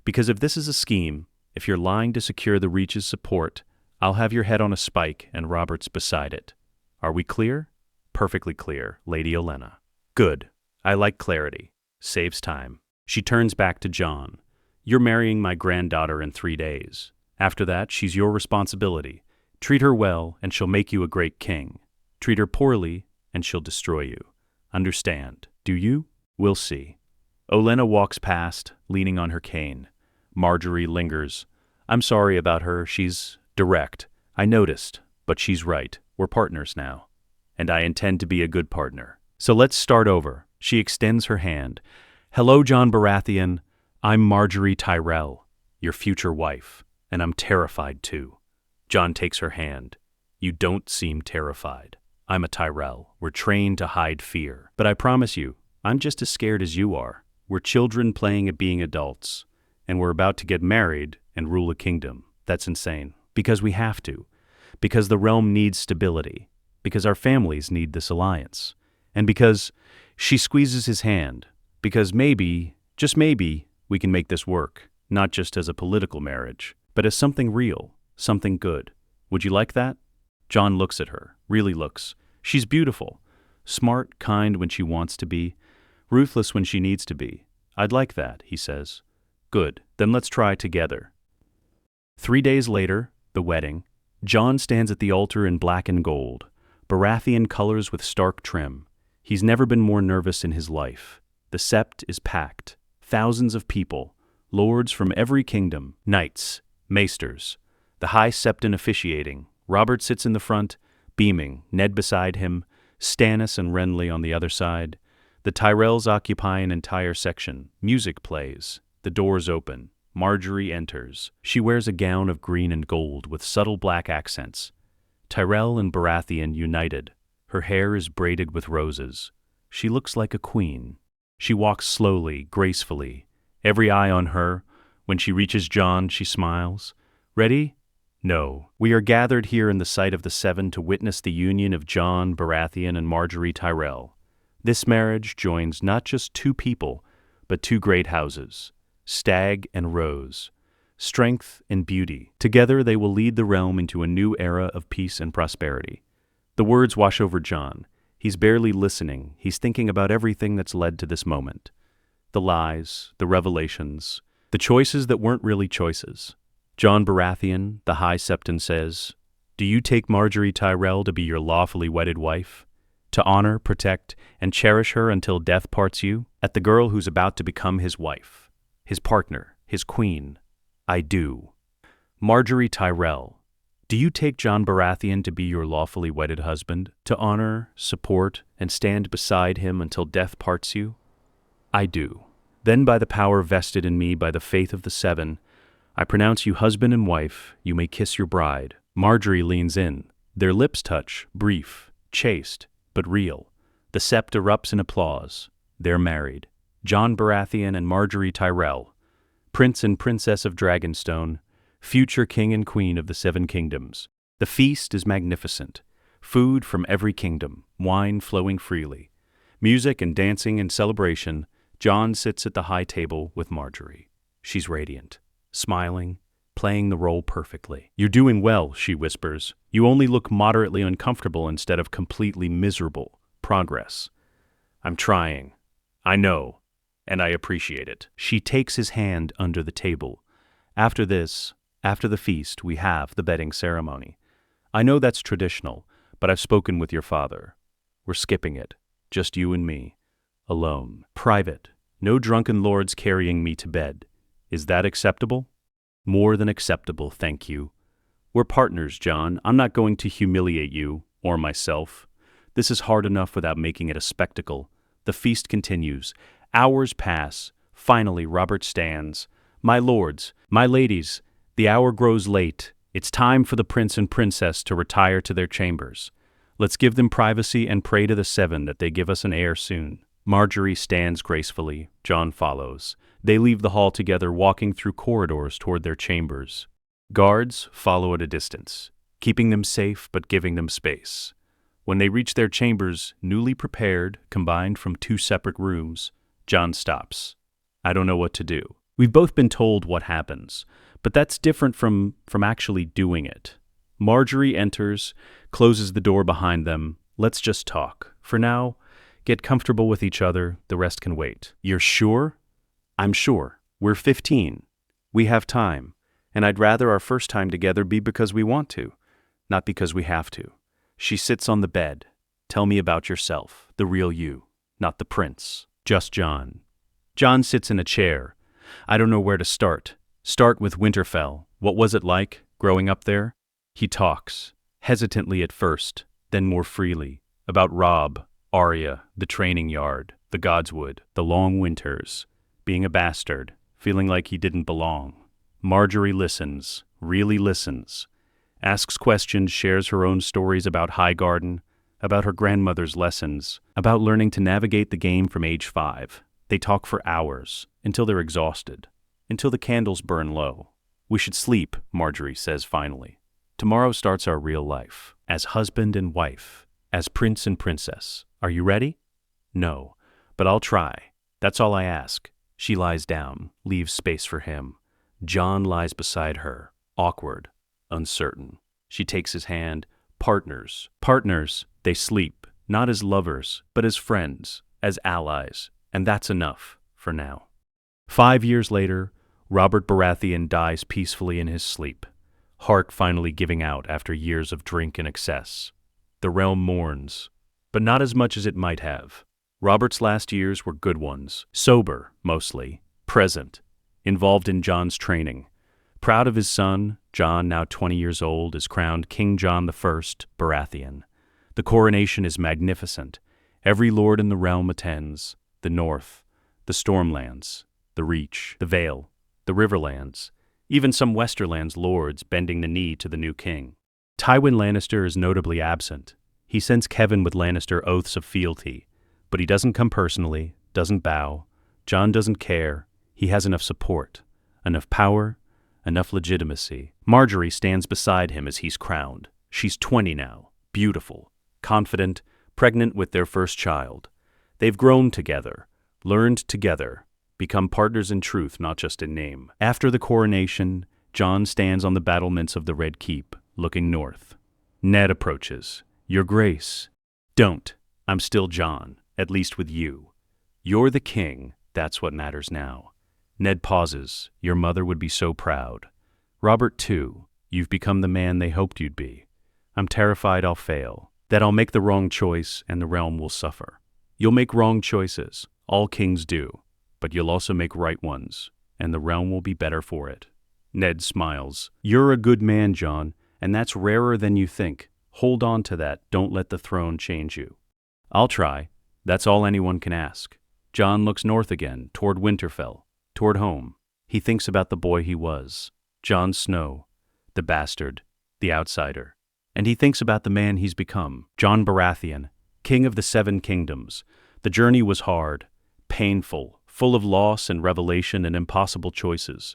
Because if this is a scheme, if you're lying to secure the Reach's support, I'll have your head on a spike and Robert's beside it. Are we clear? Perfectly clear, Lady Olenna. Good. I like clarity. Saves time. She turns back to Jon. You're marrying my granddaughter in 3 days. After that, she's your responsibility. Treat her well, and she'll make you a great king. Treat her poorly, and she'll destroy you. Understand? Do you? We'll see. Olenna walks past, leaning on her cane. Marjorie lingers. I'm sorry about her. She's direct. I noticed, but she's right. We're partners now. And I intend to be a good partner. So let's start over. She extends her hand. Hello, Jon Baratheon. I'm Marjorie Tyrell, your future wife, and I'm terrified too. Jon takes her hand. You don't seem terrified. I'm a Tyrell. We're trained to hide fear. But I promise you, I'm just as scared as you are. We're children playing at being adults, and we're about to get married and rule a kingdom. That's insane. Because we have to. Because the realm needs stability. Because our families need this alliance. And because she squeezes his hand. Because maybe, just maybe, we can make this work. Not just as a political marriage, but as something real, something good. Would you like that? Jon looks at her, really looks. She's beautiful. Smart, kind when she wants to be. Ruthless when she needs to be. I'd like that, he says. Good, then let's try together. 3 days later, the wedding. Jon stands at the altar in black and gold. Baratheon colors with stark trim. He's never been more nervous in his life. The sept is packed. Thousands of people. Lords from every kingdom. Knights. Maesters. The high septon officiating. Robert sits in the front, beaming, Ned beside him, Stannis and Renly on the other side. The Tyrells occupy an entire section. Music plays. The doors open. Marjorie enters. She wears a gown of green and gold with subtle black accents. Tyrell and Baratheon united. Her hair is braided with roses. She looks like a queen. She walks slowly, gracefully. Every eye on her. When she reaches Jon, she smiles. Ready? No. We are gathered here in the sight of the Seven to witness the union of Jon Baratheon and Marjorie Tyrell. This marriage joins not just two people, but two great houses, Stag and Rose. Strength and beauty. Together they will lead the realm into a new era of peace and prosperity. The words wash over Jon. He's barely listening. He's thinking about everything that's led to this moment. The lies, the revelations, the choices that weren't really choices. Jon Baratheon, the High Septon, says, "Do you take Margaery Tyrell to be your lawfully wedded wife? To honor, protect, and cherish her until death parts you? At the girl who's about to become his wife, his partner, his queen. I do." Margaery Tyrell, do you take Jon Baratheon to be your lawfully wedded husband? To honor, support, and stand beside him until death parts you? I do. Then by the power vested in me by the faith of the Seven, I pronounce you husband and wife. You may kiss your bride. Margaery leans in. Their lips touch, brief, chaste, but real. The sept erupts in applause. They're married. Jon Baratheon and Margaery Tyrell, Prince and Princess of Dragonstone, future King and Queen of the Seven Kingdoms. The feast is magnificent. Food from every kingdom, wine flowing freely. Music and dancing and celebration. Jon sits at the high table with Margaery. She's radiant, smiling, playing the role perfectly. "You're doing well," she whispers. "You only look moderately uncomfortable instead of completely miserable. Progress." "I'm trying. I know, and I appreciate it." She takes his hand under the table. After the feast, we have the bedding ceremony. I know that's traditional, but I've spoken with your father. We're skipping it. Just you and me. Alone. Private. No drunken lords carrying me to bed. Is that acceptable? More than acceptable, thank you. We're partners, Jon. I'm not going to humiliate you, or myself. This is hard enough without making it a spectacle. The feast continues. Hours pass. Finally, Robert stands. "My lords, my ladies, the hour grows late. It's time for the prince and princess to retire to their chambers. Let's give them privacy and pray to the Seven that they give us an heir soon." Margaery stands gracefully. Jon follows. They leave the hall together, walking through corridors toward their chambers. Guards follow at a distance, keeping them safe but giving them space. When they reach their chambers, newly prepared, combined from two separate rooms, Jon stops. "I don't know what to do." We've both been told what happens, but that's different from actually doing it. Margaery enters, closes the door behind them. "Let's just talk. For now, get comfortable with each other. The rest can wait." "You're sure?" "I'm sure. We're 15. We have time. And I'd rather our first time together be because we want to, not because we have to." She sits on the bed. "Tell me about yourself, the real you, not the prince." "Just Jon." Jon sits in a chair. "I don't know where to start. Start with Winterfell. What was it like, growing up there?" He talks, hesitantly at first, then more freely, about Robb, Arya, the training yard, the Godswood, the long winters, being a bastard, feeling like he didn't belong. Margaery listens, really listens, asks questions, shares her own stories about Highgarden, about her grandmother's lessons, about learning to navigate the game from age 5. They talk for hours, until they're exhausted, until the candles burn low. "We should sleep," Margaery says finally. "Tomorrow starts our real life, as husband and wife, as prince and princess. Are you ready?" "No, but I'll try. That's all I ask." She lies down, leaves space for him. Jon lies beside her, awkward, uncertain. She takes his hand. Partners. Partners. They sleep, not as lovers, but as friends, as allies. And that's enough, for now. 5 years later, Robert Baratheon dies peacefully in his sleep, heart finally giving out after years of drink and excess. The realm mourns, but not as much as it might have. Robert's last years were good ones, sober, mostly, present, involved in Jon's training. Proud of his son, Jon, now 20 years old, is crowned King Jon I Baratheon. The coronation is magnificent. Every lord in the realm attends. The North, the Stormlands, the Reach, the Vale, the Riverlands, even some Westerlands lords bending the knee to the new king. Tywin Lannister is notably absent. He sends Kevan with Lannister oaths of fealty, but he doesn't come personally, doesn't bow. Jon doesn't care. He has enough support, enough power, enough legitimacy. Margaery stands beside him as he's crowned. She's 20 now, beautiful, confident, pregnant with their first child. They've grown together, learned together, become partners in truth, not just in name. After the coronation, Jon stands on the battlements of the Red Keep, looking north. Ned approaches. Your Grace. Don't. I'm still Jon, at least with you. You're the king, that's what matters now. Ned pauses. Your mother would be so proud. Robert, too. You've become the man they hoped you'd be. I'm terrified I'll fail, that I'll make the wrong choice and the realm will suffer. You'll make wrong choices, all kings do, but you'll also make right ones, and the realm will be better for it. Ned smiles. You're a good man, Jon, and that's rarer than you think. Hold on to that, don't let the throne change you. I'll try. That's all anyone can ask. Jon looks north again, toward Winterfell, toward home. He thinks about the boy he was, Jon Snow, the bastard, the outsider. And he thinks about the man he's become, Jon Baratheon, king of the Seven Kingdoms. The journey was hard, painful, full of loss and revelation and impossible choices.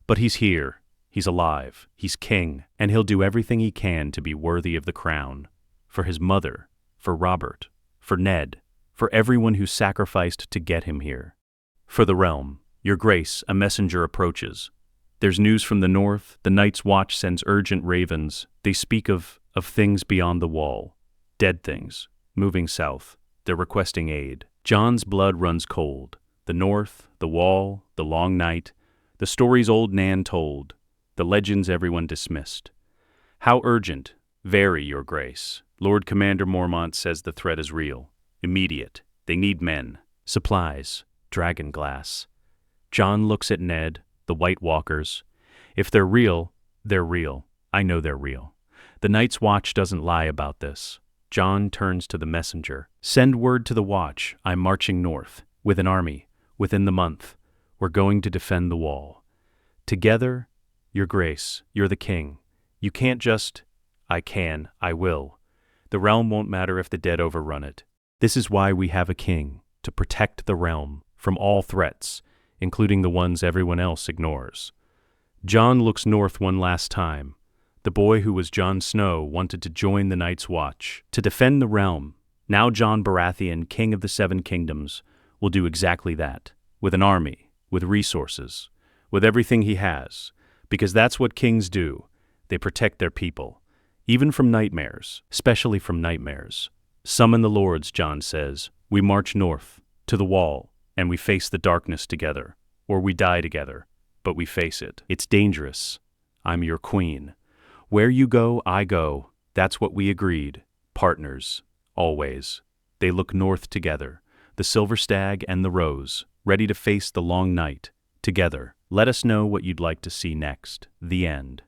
But he's here, he's alive, he's king, and he'll do everything he can to be worthy of the crown. For his mother, for Robert, for Ned, for everyone who sacrificed to get him here. For the realm, Your Grace, a messenger approaches. There's news from the north, the Night's Watch sends urgent ravens. They speak of things beyond the wall. Dead things, moving south. They're requesting aid. Jon's blood runs cold. The north, the wall, the long night, the stories old Nan told, the legends everyone dismissed. How urgent? Very, Your Grace. Lord Commander Mormont says the threat is real. Immediate. They need men. Supplies. Dragon glass. Jon looks at Ned, the White Walkers. If they're real, they're real. I know they're real. The Night's Watch doesn't lie about this. Jon turns to the messenger. Send word to the Watch. I'm marching north, with an army, within the month. We're going to defend the wall. Together, Your Grace, you're the king. You can't just, I can, I will. The realm won't matter if the dead overrun it. This is why we have a king, to protect the realm from all threats, including the ones everyone else ignores. Jon looks north one last time. The boy who was Jon Snow wanted to join the Night's Watch, to defend the realm. Now Jon Baratheon, king of the Seven Kingdoms, will do exactly that, with an army, with resources, with everything he has, because that's what kings do. They protect their people, even from nightmares, especially from nightmares. Summon the lords, Jon says. We march north, to the wall, and we face the darkness together, or we die together, but we face it. It's dangerous. I'm your queen. Where you go, I go. That's what we agreed. Partners, always. They look north together, the silver stag and the rose, ready to face the long night, together. Let us know what you'd like to see next. The end.